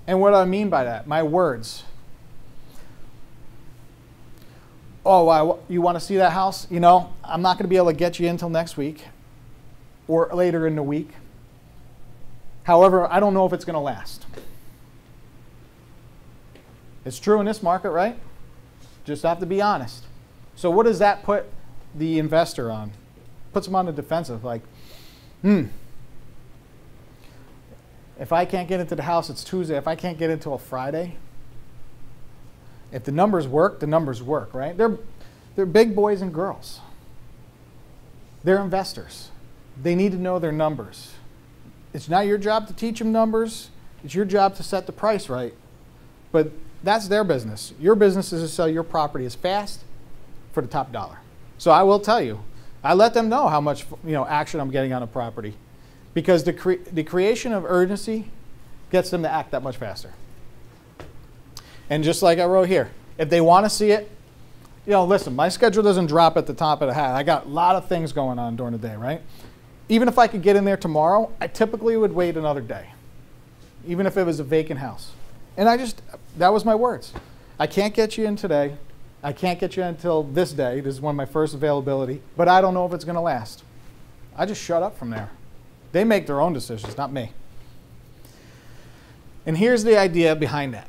And what do I mean by that? My words. Oh, wow, you want to see that house? You know, I'm not going to be able to get you until next week or later in the week. However, I don't know if it's going to last. It's true in this market, right? Just have to be honest. So what does that put the investor on? Puts them on the defensive, like, if I can't get into the house, it's Tuesday. If I can't get into a Friday, if the numbers work, the numbers work, right? They're big boys and girls. They're investors. They need to know their numbers. It's not your job to teach them numbers. It's your job to set the price right. But that's their business. Your business is to sell your property as fast for the top dollar. So I will tell you, I let them know how much action I'm getting on a property, because the creation of urgency gets them to act that much faster. And just like I wrote here, if they want to see it, listen, my schedule doesn't drop at the top of the hat. I got a lot of things going on during the day, right? Even if I could get in there tomorrow, I typically would wait another day, even if it was a vacant house. And that was my words. I can't get you in today. I can't get you until this day. This is one of my first availability, but I don't know if it's going to last. I just shut up from there. They make their own decisions, not me. And here's the idea behind that.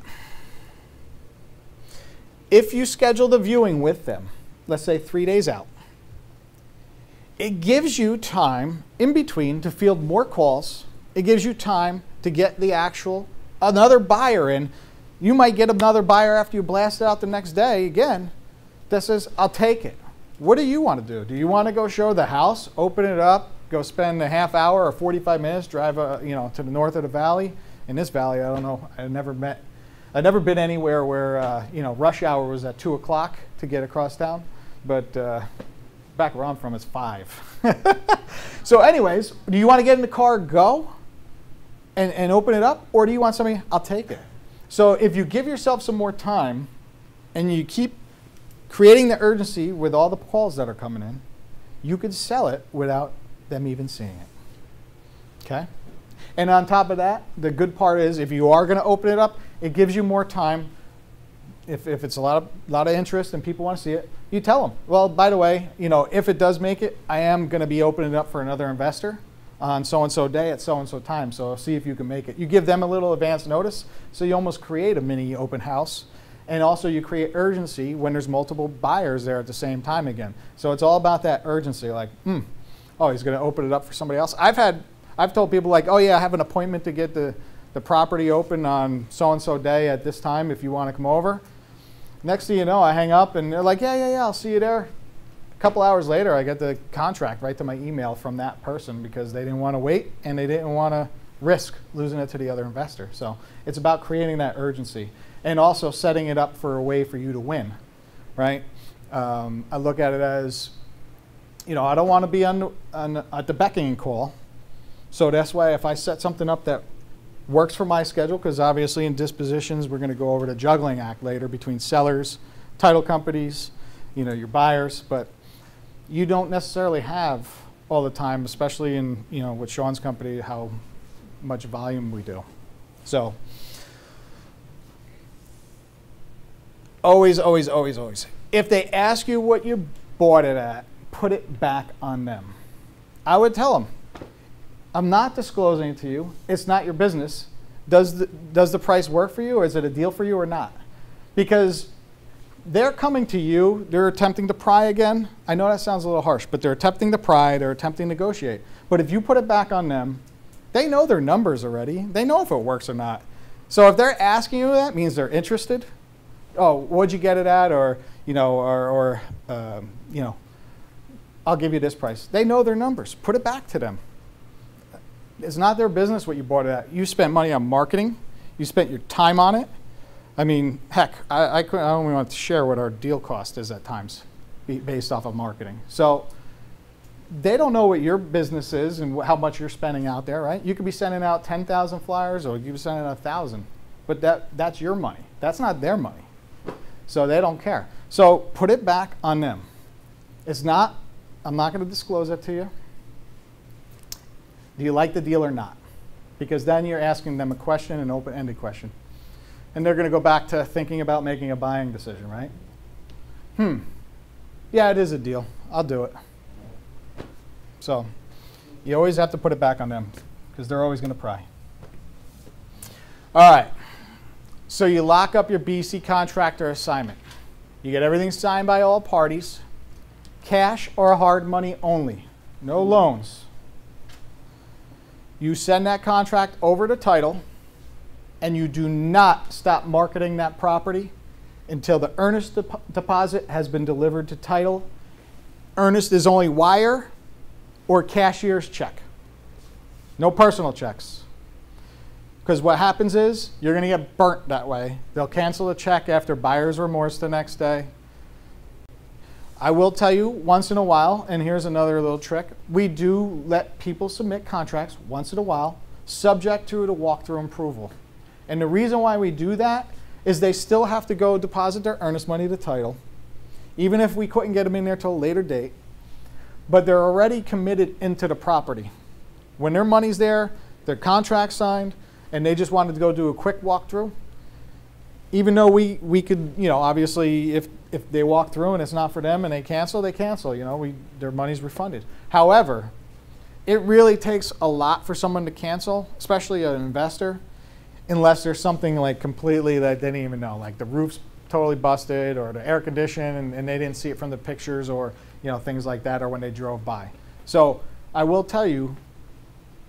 If you schedule the viewing with them, let's say 3 days out, it gives you time in between to field more calls. It gives you time to get another buyer in. You might get another buyer after you blast it out the next day again that says, I'll take it. What do you want to do? Do you want to go show the house, open it up, go spend a half hour or 45 minutes, drive to the north of the valley? In this valley, I don't know, I've never been anywhere where rush hour was at 2 o'clock to get across town, but back where I'm from, it's 5. So anyways, do you want to get in the car, go, and open it up, or do you want somebody, I'll take it? So if you give yourself some more time and you keep creating the urgency with all the calls that are coming in, you could sell it without them even seeing it. Okay? And on top of that, the good part is if you are going to open it up, it gives you more time. If it's a lot of interest and people want to see it, you tell them, well, by the way, if it does make it, I am going to be opening it up for another investor on so-and-so day at so-and-so time, so see if you can make it. You give them a little advance notice, so you almost create a mini open house. And also you create urgency when there's multiple buyers there at the same time again. So it's all about that urgency, like, oh, he's going to open it up for somebody else. I've told people, like, oh yeah, I have an appointment to get the property open on so-and-so day at this time if you want to come over. Next thing you know, I hang up and they're like, yeah, I'll see you there. A couple hours later, I get the contract right to my email from that person because they didn't want to wait and they didn't want to risk losing it to the other investor. So it's about creating that urgency and also setting it up for a way for you to win, right? I look at it as, I don't want to be at the beckoning call. So that's why if I set something up that works for my schedule, because obviously in dispositions, we're going to go over the juggling act later between sellers, title companies, your buyers, but you don't necessarily have all the time, especially in, with Sean's company, how much volume we do. So always, always, always, always. If they ask you what you bought it at, put it back on them. I would tell them, I'm not disclosing it to you. It's not your business. Does the price work for you, or is it a deal for you or not? Because they're coming to you, they're attempting to pry again. I know that sounds a little harsh, but they're attempting to pry, they're attempting to negotiate. But if you put it back on them, they know their numbers already. They know if it works or not. So if they're asking you that, means they're interested. Oh, what'd you get it at? Or, I'll give you this price. They know their numbers. Put it back to them. It's not their business what you bought it at. You spent money on marketing. You spent your time on it. I mean, heck, I don't even want to share what our deal cost is at times based off of marketing. So they don't know what your business is and how much you're spending out there, right? You could be sending out 10,000 flyers or you could be sending out 1,000, but that's your money. That's not their money. So they don't care. So put it back on them. It's not, I'm not going to disclose it to you. Do you like the deal or not? Because then you're asking them a question, an open-ended question. And they're going to go back to thinking about making a buying decision, right? Yeah, it is a deal. I'll do it. So you always have to put it back on them because they're always going to pry. All right. So you lock up your BC contractor assignment. You get everything signed by all parties. Cash or hard money only. No loans. You send that contract over to title, and you do not stop marketing that property until the earnest deposit has been delivered to title. Earnest is only wire or cashier's check. No personal checks. Because what happens is you're going to get burnt that way. They'll cancel the check after buyer's remorse the next day. I will tell you once in a while, and here's another little trick, we do let people submit contracts once in a while, subject to the walkthrough approval. And the reason why we do that is they still have to go deposit their earnest money to title, even if we couldn't get them in there till a later date, but they're already committed into the property. When their money's there, their contract's signed, and they just wanted to go do a quick walkthrough, even though we could, you know, obviously if they walk through and it's not for them and they cancel, you know, their money's refunded. However, it really takes a lot for someone to cancel, especially an investor, unless there's something like completely that they didn't even know, like the roof's totally busted or the air condition and they didn't see it from the pictures or, you know, things like that or when they drove by. So I will tell you,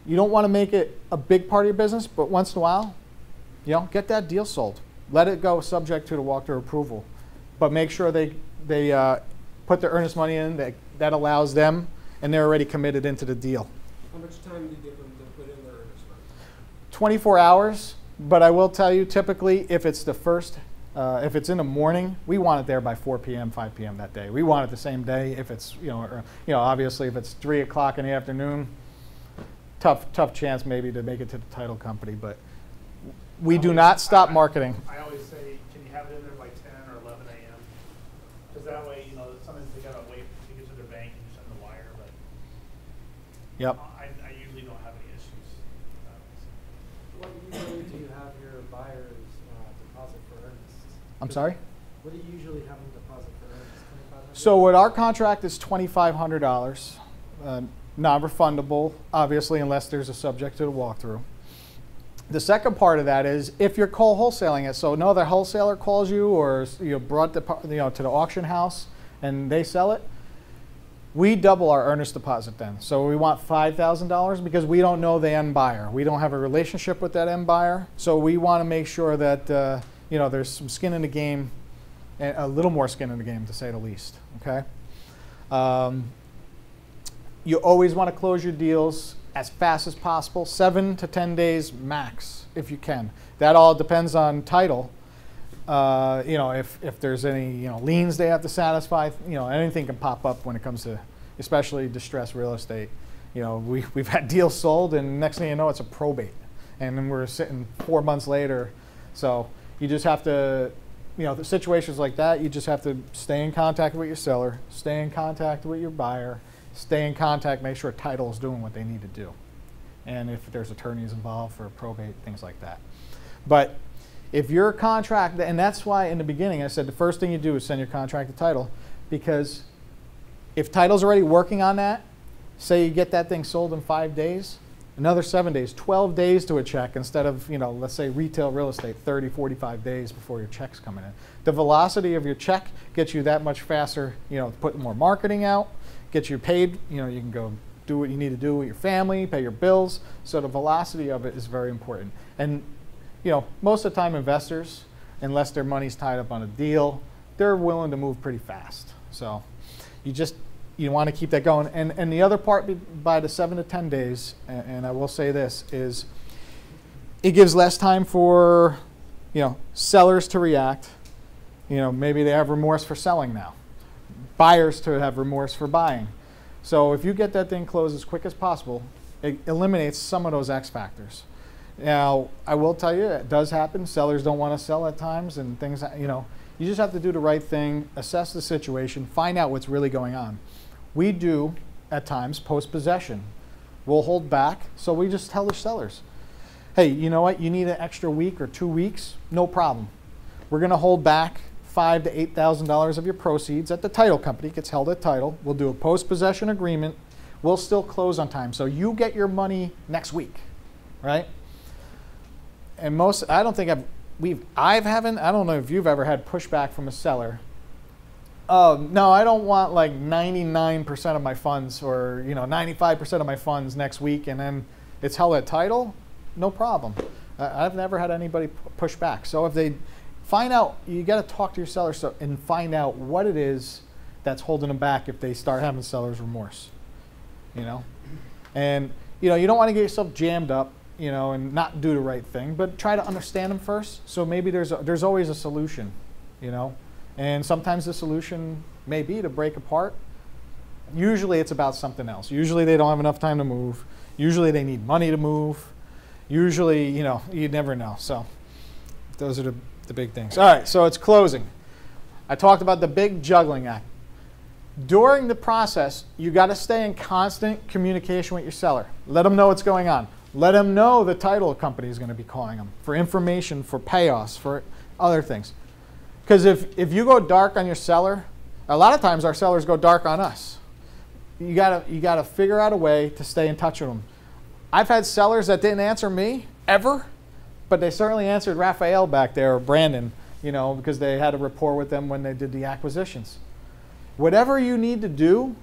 you don't want to make it a big part of your business, but once in a while, you know, get that deal sold. Let it go subject to the walkthrough approval. But make sure they put their earnest money in, that allows them, and they're already committed into the deal. How much time do you give them to put in their earnest money? 24 hours, but I will tell you, typically, if it's the first, if it's in the morning, we want it there by 4 p.m., 5 p.m. that day. We want it the same day. If it's, obviously if it's 3 o'clock in the afternoon, tough chance maybe to make it to the title company, but we do not stop marketing. I always say, can you have it in there by 10 or 11 a.m.? Because that way, you know, sometimes they gotta wait to get to their bank and send the wire, but Yep. I usually don't have any issues. What usually do you have your buyers deposit for earnest? I'm sorry? What do you usually have them deposit for earnest? $2,500? So what our contract is $2,500, non-refundable, obviously, unless there's a subject to the walkthrough. The second part of that is if you're wholesaling it, so another wholesaler calls you or you brought to the auction house and they sell it, we double our earnest deposit then. So we want $5,000 because we don't know the end buyer. We don't have a relationship with that end buyer, so we want to make sure that there's some skin in the game, and a little more skin in the game to say the least. Okay. You always want to close your deals as fast as possible, 7 to 10 days max, if you can. That all depends on title. If there's any liens they have to satisfy, anything can pop up when it comes to, especially distressed real estate. We've had deals sold, and next thing you know, it's a probate, and then we're sitting 4 months later. So you just have to, the situations like that, you just have to stay in contact with your seller, stay in contact with your buyer. Stay in contact, make sure title is doing what they need to do. And if there's attorneys involved for probate, things like that. But if your contract, and that's why in the beginning I said the first thing you do is send your contract to title, because if title's already working on that, say you get that thing sold in 5 days, another 7 days, 12 days to a check instead of, let's say retail real estate, 30, 45 days before your check's coming in. The velocity of your check gets you that much faster, put more marketing out, get you paid, you can go do what you need to do with your family, pay your bills. So the velocity of it is very important. And most of the time investors, unless their money's tied up on a deal, they're willing to move pretty fast. So you want to keep that going. And the other part by the 7 to 10 days, and I will say this, is it gives less time for sellers to react. Maybe they have remorse for selling now. Buyers to have remorse for buying. So if you get that thing closed as quick as possible, it eliminates some of those X factors. Now, I will tell you, it does happen. Sellers don't want to sell at times and things, you just have to do the right thing, assess the situation, find out what's really going on. We do, at times, post-possession. We'll hold back, so we just tell the sellers, hey, you know what, you need an extra week or 2 weeks? No problem. We're going to hold back $5,000 to $8,000 of your proceeds at the title company. It gets held at title. We'll do a post-possession agreement. We'll still close on time. So you get your money next week, right? And I don't know if you've ever had pushback from a seller. Oh, no, I don't want like 99% of my funds or 95% of my funds next week, and then it's held at title. No problem. I've never had anybody push back. So if they find out, you got to talk to your seller and find out what it is that's holding them back if they start having seller's remorse. And you don't want to get yourself jammed up, and not do the right thing, but try to understand them first. So maybe there's always a solution, and sometimes the solution may be to break apart. Usually it's about something else. Usually they don't have enough time to move. Usually they need money to move. Usually, you never know. So those are the big things. All right, so it's closing. I talked about the big juggling act. During the process, you got to stay in constant communication with your seller. Let them know what's going on. Let them know the title company is going to be calling them for information, for payoffs, for other things. Because if you go dark on your seller, a lot of times our sellers go dark on us. You gotta figure out a way to stay in touch with them. I've had sellers that didn't answer me ever, but they certainly answered Raphael back there or Brandon, because they had a rapport with them when they did the acquisitions. Whatever you need to do,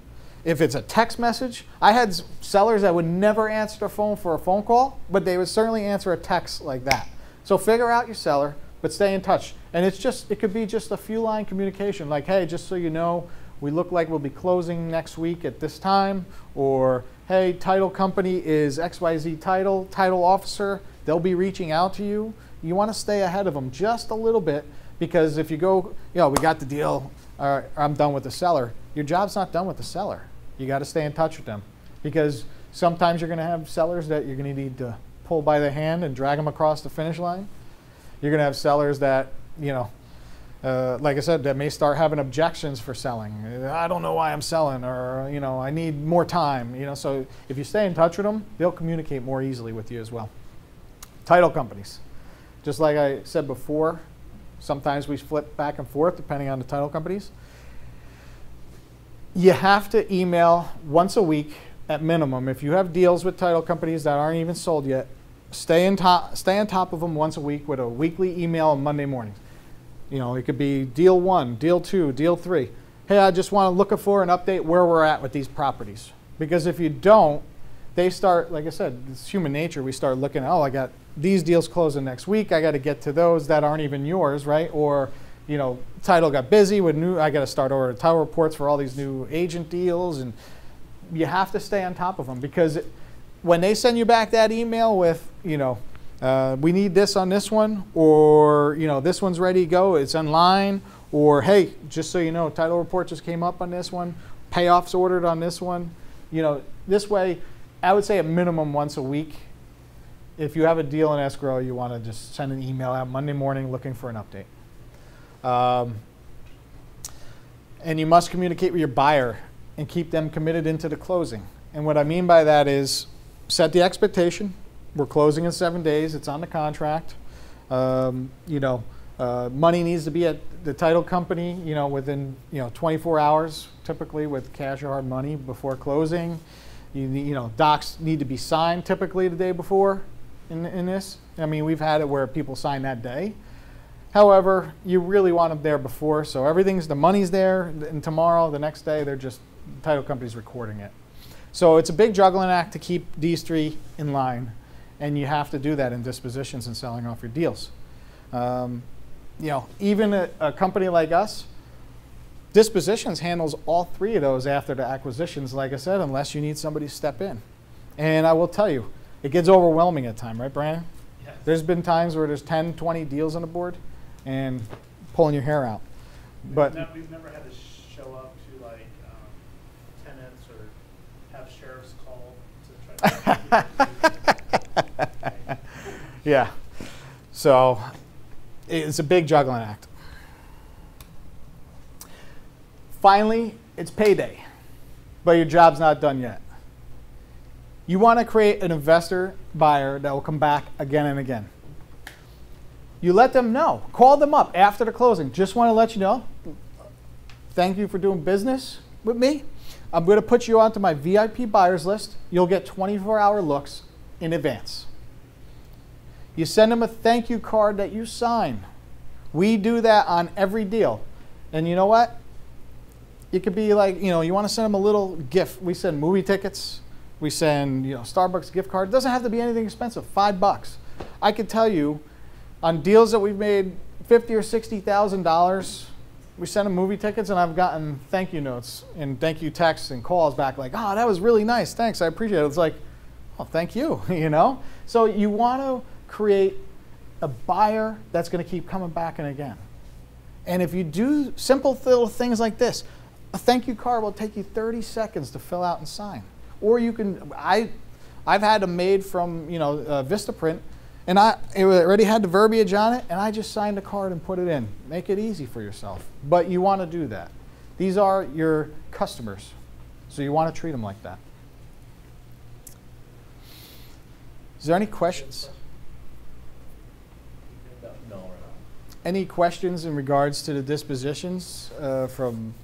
if it's a text message, I had sellers that would never answer the phone for a phone call, but they would certainly answer a text like that. So figure out your seller, but stay in touch. And it could be just a few line communication, like, hey, just so you know, we look like we'll be closing next week at this time, or hey, title company is XYZ title officer, they'll be reaching out to you. You want to stay ahead of them just a little bit, because if you go, we got the deal, I'm done with the seller, your job's not done with the seller. You got to stay in touch with them, because sometimes you're going to have sellers that you're going to need to pull by the hand and drag them across the finish line. You're going to have sellers that, like I said, that may start having objections for selling. I don't know why I'm selling, or I need more time. So if you stay in touch with them, they'll communicate more easily with you as well. Title companies, just like I said before, sometimes we flip back and forth depending on the title companies. You have to email once a week at minimum. If you have deals with title companies that aren't even sold yet, stay on top of them once a week with a weekly email on Monday mornings. It could be deal 1, deal 2, deal 3. Hey, I just want to look for an update where we're at with these properties. Because if you don't, they start, like I said, it's human nature. We start looking, I got these deals closing next week. I got to get to those that aren't even yours, right? Or, title got busy with I got to start ordering title reports for all these new agent deals. And you have to stay on top of them, because when they send you back that email with, we need this on this one, or this one's ready to go, it's online, or hey, just so you know, title report just came up on this one, payoffs ordered on this one. This way, I would say a minimum once a week. If you have a deal in escrow, you want to just send an email out Monday morning looking for an update. And you must communicate with your buyer and keep them committed into the closing. And what I mean by that is set the expectation. We're closing in 7 days. It's on the contract. Money needs to be at the title company, within 24 hours, typically with cash or hard money before closing. Docs need to be signed typically the day before in this. I mean, we've had it where people sign that day. However, you really want them there before, so the money's there, and tomorrow, the next day, the title company's recording it. So it's a big juggling act to keep these three in line, and you have to do that in dispositions and selling off your deals. Even a company like us, dispositions handles all three of those after the acquisitions, like I said, unless you need somebody to step in. And I will tell you, it gets overwhelming at times, right, Brian? Yes. There's been times where there's 10, 20 deals on the board and pulling your hair out. But we've never had to show up to like tenants or have sheriffs call to try to yeah. So it's a big juggling act. Finally, it's payday, but your job's not done yet. You want to create an investor buyer that will come back again and again. You let them know. Call them up after the closing. Just want to let you know, thank you for doing business with me. I'm going to put you onto my VIP buyers list. You'll get 24-hour looks in advance. You send them a thank you card that you sign. We do that on every deal. And you know what? It could be like, you want to send them a little gift. We send movie tickets. We send, Starbucks gift card. It doesn't have to be anything expensive, $5. I could tell you, on deals that we've made $50,000 or $60,000, we send them movie tickets, and I've gotten thank you notes and thank you texts and calls back like, oh, that was really nice. Thanks, I appreciate it. It's like, oh, thank you, So you want to create a buyer that's going to keep coming back and again. And if you do simple little things like this, a thank you card will take you 30 seconds to fill out and sign. Or you can, I've had them made from, Vistaprint, and it already had the verbiage on it, and I just signed the card and put it in. Make it easy for yourself. But you want to do that. These are your customers, so you want to treat them like that. Is there any questions? No. Any questions in regards to the dispositions from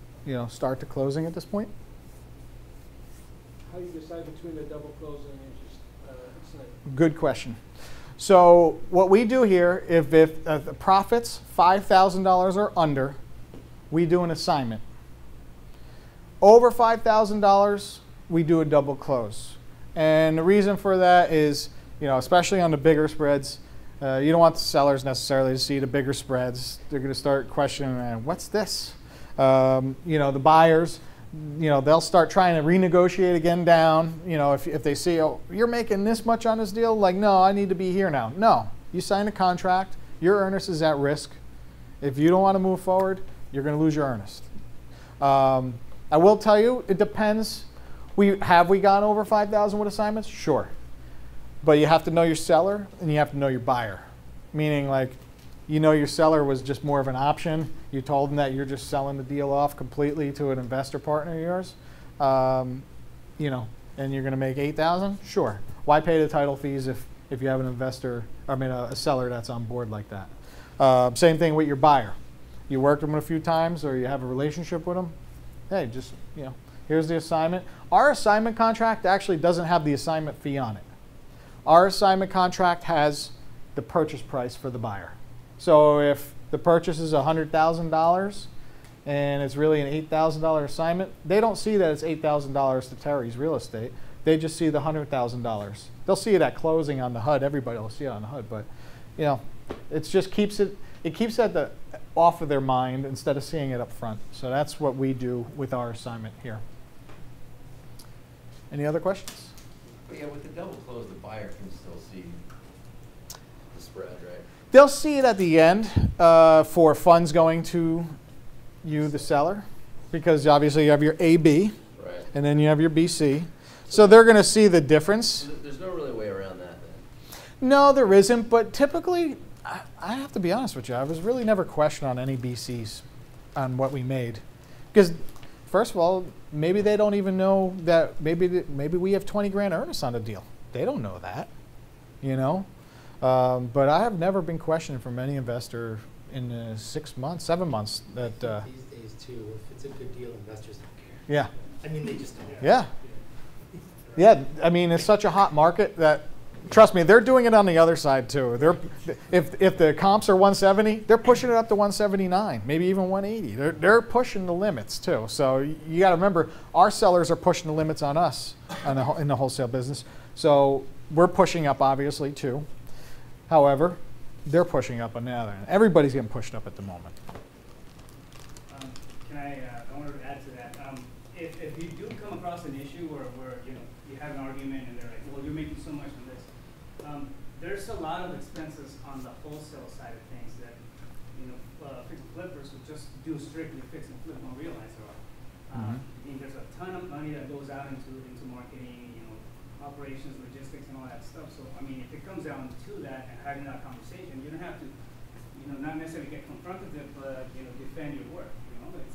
start to closing at this point? How do you decide between a double closing and just assignment? Good question. So what we do here, if the profits $5,000 or under, we do an assignment. Over $5,000, we do a double close. And the reason for that is, especially on the bigger spreads, you don't want the sellers necessarily to see the bigger spreads. They're going to start questioning, what's this? The buyers, they'll start trying to renegotiate again down. If they see, oh, you're making this much on this deal, like, no, I need to be here now. No, you signed a contract. Your earnest is at risk. If you don't want to move forward, you're going to lose your earnest. I will tell you, it depends. Have we gone over 5,000 with assignments? Sure. But you have to know your seller and you have to know your buyer. Meaning, like, your seller was just more of an option. You told them that you're just selling the deal off completely to an investor partner of yours, and you're going to make $8,000. Sure. Why pay the title fees if you have an investor? A seller that's on board like that. Same thing with your buyer. You worked with them a few times, or you have a relationship with them. Hey, just here's the assignment. Our assignment contract actually doesn't have the assignment fee on it. Our assignment contract has the purchase price for the buyer. So if the purchase is $100,000 and it's really an $8,000 assignment, they don't see that it's $8,000 to Terry's Real Estate. They just see the $100,000. They'll see it at closing on the HUD. Everybody will see it on the HUD, but it just keeps it off of their mind instead of seeing it up front. So that's what we do with our assignment here. Any other questions? Yeah, with the double close, the buyer can still see the spread, right? They'll see it at the end for funds going to you, the seller, because obviously you have your AB, Right. and then you have your BC. So they're going to see the difference. So there's no really way around that then? No, there isn't, but typically, I have to be honest with you, I was really never questioned on any BCs on what we made. Because, first of all, maybe they don't even know that maybe we have 20 grand earnest on a deal. They don't know that, But I have never been questioned from any investor in 6 months, 7 months. That these days too, if it's a good deal, investors don't care. Yeah. They just don't. Yeah. Yeah. It's such a hot market that, trust me, they're doing it on the other side too. If the comps are 170, they're pushing it up to 179, maybe even 180. They're pushing the limits too. So you got to remember, our sellers are pushing the limits on us in the wholesale business. So we're pushing up obviously too. However, they're pushing up on the other end. Everybody's getting pushed up at the moment. I wanted to add to that. If you do come across an issue where you have an argument and they're like, well, you're making so much on this, there's a lot of expenses on the wholesale side of things that, fix and flippers would just do strictly fix and flip don't realize there are. I mean, there's a ton of money that goes out into marketing, operations, logistics, and all that stuff. So, I mean, if it comes down to that and having that conversation, you don't have to, not necessarily get confronted with, but, defend your work.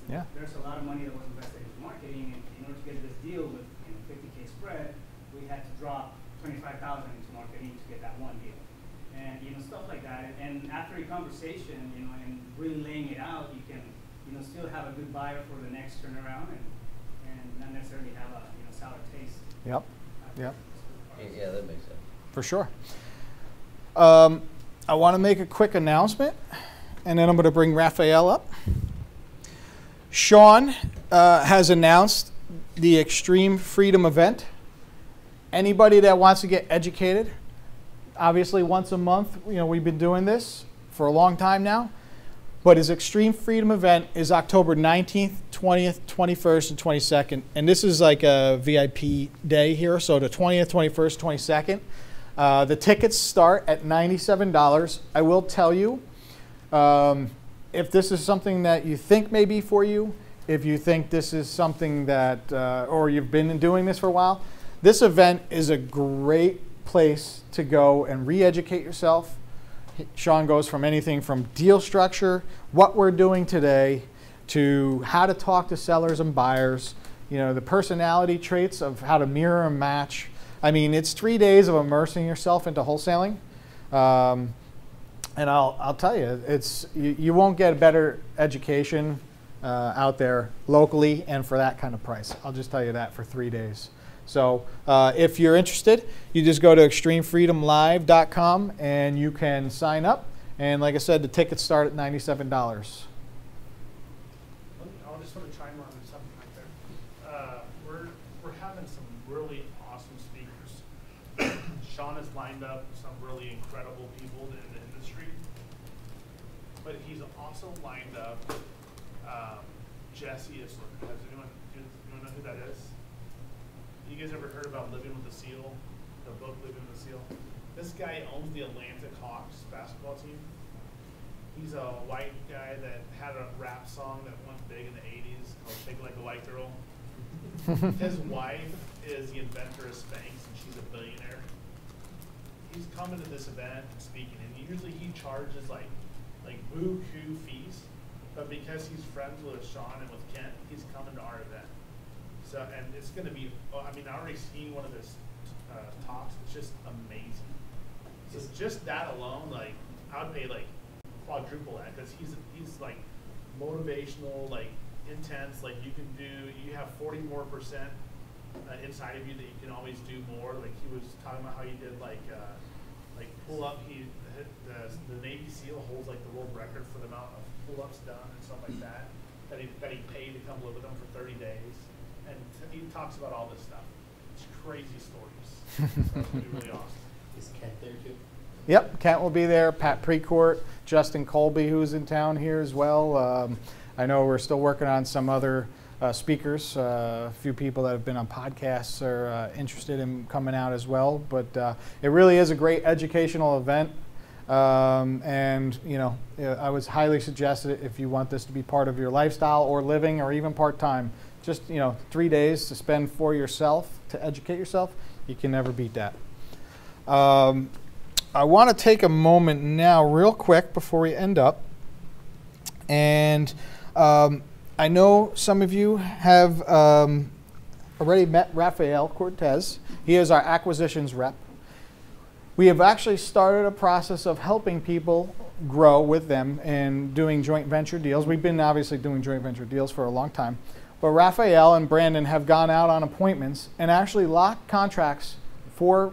There's a lot of money that was invested into marketing, and in order to get this deal with 50K spread, we had to drop 25,000 into marketing to get that one deal. And, stuff like that. And after a conversation, and really laying it out, you can, still have a good buyer for the next turnaround and not necessarily have a, sour taste. Yep. Yep. Yeah, that makes sense. For sure. I want to make a quick announcement, and then I'm going to bring Raphael up. Sean has announced the Extreme Freedom event. Anybody that wants to get educated, obviously once a month, we've been doing this for a long time now, but his Extreme Freedom event is October 19th, 20th, 21st, and 22nd, and this is like a VIP day here, so the 20th, 21st, 22nd. The tickets start at $97. I will tell you, if this is something that you think may be for you, if you think this is something that, or you've been doing this for a while, this event is a great place to go and re-educate yourself. Sean goes from anything from deal structure, what we're doing today, to how to talk to sellers and buyers, the personality traits of how to mirror and match. I mean, it's 3 days of immersing yourself into wholesaling. And I'll tell you, you won't get a better education out there locally and for that kind of price. I'll just tell you that for 3 days. So if you're interested, you just go to extremefreedomlive.com and you can sign up. And like I said, the tickets start at $97. I just want to chime on something right there. We're having some really awesome speakers. Sean has lined up some really incredible people in the industry, but he's also lined up Jesse Isler. Does anyone know who that is? You guys ever heard about Living with the Seal? The book Living with the Seal? This guy owns the Atlantic Hawks basketball team. He's a white guy that had a rap song that went big in the 80s called Shake Like a White Girl. His wife is the inventor of Spanx, and she's a billionaire. He's coming to this event and speaking, and usually he charges like buku fees, but because he's friends with Sean and with Kent, he's coming to our event. So, and it's going to be, I mean, I already seen one of his talks. It's just amazing. So just that alone, like, I would pay like quadruple that, because he's like motivational, like intense. Like you have 40% more inside of you that you can always do more. Like he was talking about how he did like pull up. The Navy SEAL holds like the world record for the amount of pull ups done and stuff like that. That he paid to come live with them for 30 days. And he talks about all this stuff. It's crazy stories. So it's going to be really awesome. Is Kent there too? Yep, Kent will be there. Pat Precourt, Justin Colby, who's in town here as well. I know we're still working on some other speakers. A few people that have been on podcasts are interested in coming out as well. But it really is a great educational event. And I would highly suggest it if you want this to be part of your lifestyle or living or even part-time. Just 3 days to spend for yourself, to educate yourself, you can never beat that. I want to take a moment now real quick before we end up, and I know some of you have already met Rafael Cortez. He is our acquisitions rep. We have actually started a process of helping people grow with them and doing joint venture deals. We've been obviously doing joint venture deals for a long time. But Raphael and Brandon have gone out on appointments and actually locked contracts for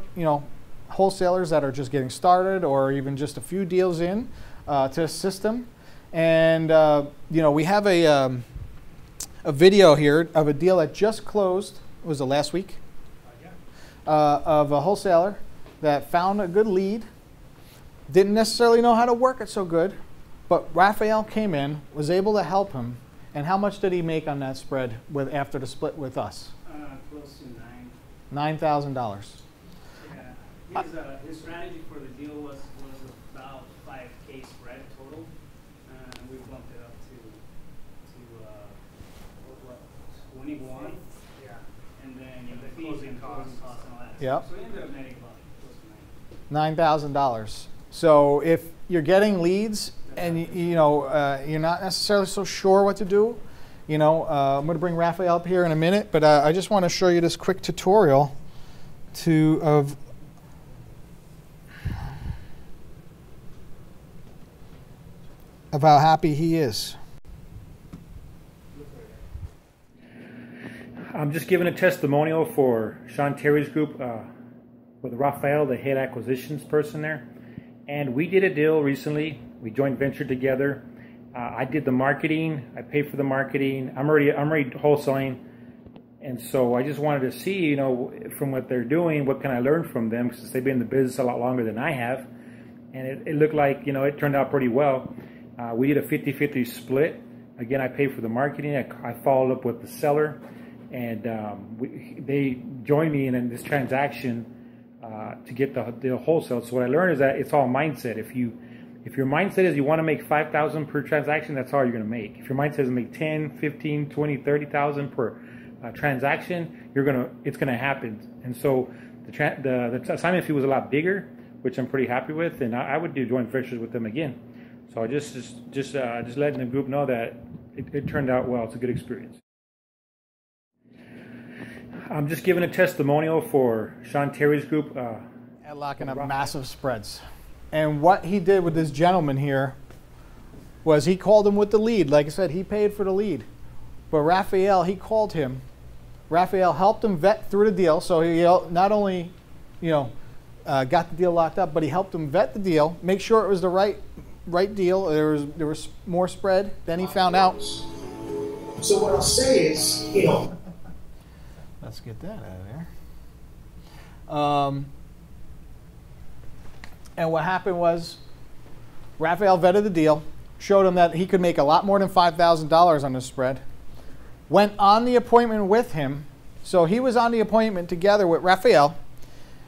wholesalers that are just getting started or even just a few deals in to assist them. And we have a video here of a deal that just closed. Was it last week? Of a wholesaler that found a good lead, didn't necessarily know how to work it so good, but Raphael came in, was able to help him. And how much did he make on that spread after the split with us? Close to $9,000. $9,000. Yeah. His strategy for the deal was about 5K spread total, and we bumped it up to what, 21. Yeah, and then the closing costs and all that. Yep. So we ended up netting about close to $9,000. So if you're getting leads and you're not necessarily so sure what to do, I'm going to bring Raphael up here in a minute, but I just want to show you this quick tutorial of how happy he is. I'm just giving a testimonial for Sean Terry's group with Raphael, the head acquisitions person there. And we did a deal recently. We joint ventured together. I did the marketing. I paid for the marketing. I'm already wholesaling. And so I just wanted to see, from what they're doing, what can I learn from them, since they've been in the business a lot longer than I have. And it looked like, it turned out pretty well. We did a 50-50 split. Again, I paid for the marketing. I followed up with the seller. And they joined me in this transaction to get the wholesale. So what I learned is that it's all mindset. If your mindset is you want to make $5,000 per transaction, that's all you're going to make. If your mindset is to make 10, 15, 20, 30,000 per transaction, it's going to happen. And so the assignment fee was a lot bigger, which I'm pretty happy with, and I would do joint ventures with them again. So I just letting the group know that it turned out well. It's a good experience. I'm just giving a testimonial for Sean Terry's group. At locking up massive spreads. And what he did with this gentleman here was he called him with the lead. Like I said, he paid for the lead. But Raphael, he called him. Raphael helped him vet through the deal. So he not only, got the deal locked up, but he helped him vet the deal, make sure it was the right deal. There was more spread. Then he found out. So what I'll say is, Let's get that out of there. And what happened was Raphael vetted the deal, showed him that he could make a lot more than $5,000 on this spread, went on the appointment with him. So he was on the appointment together with Raphael,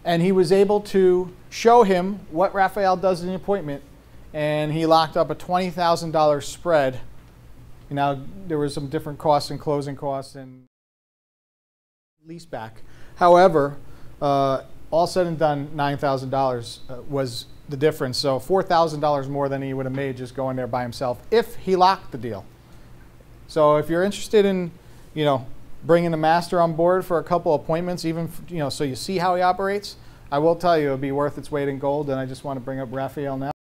and he was able to show him what Raphael does in the appointment, and he locked up a $20,000 spread. Now, there were some different costs and closing costs and lease back. However, all said and done, $9,000 was the difference. So $4,000 more than he would have made just going there by himself if he locked the deal. So if you're interested in, bringing the master on board for a couple appointments, even, so you see how he operates, I will tell you it'll be worth its weight in gold. And I just want to bring up Raphael now.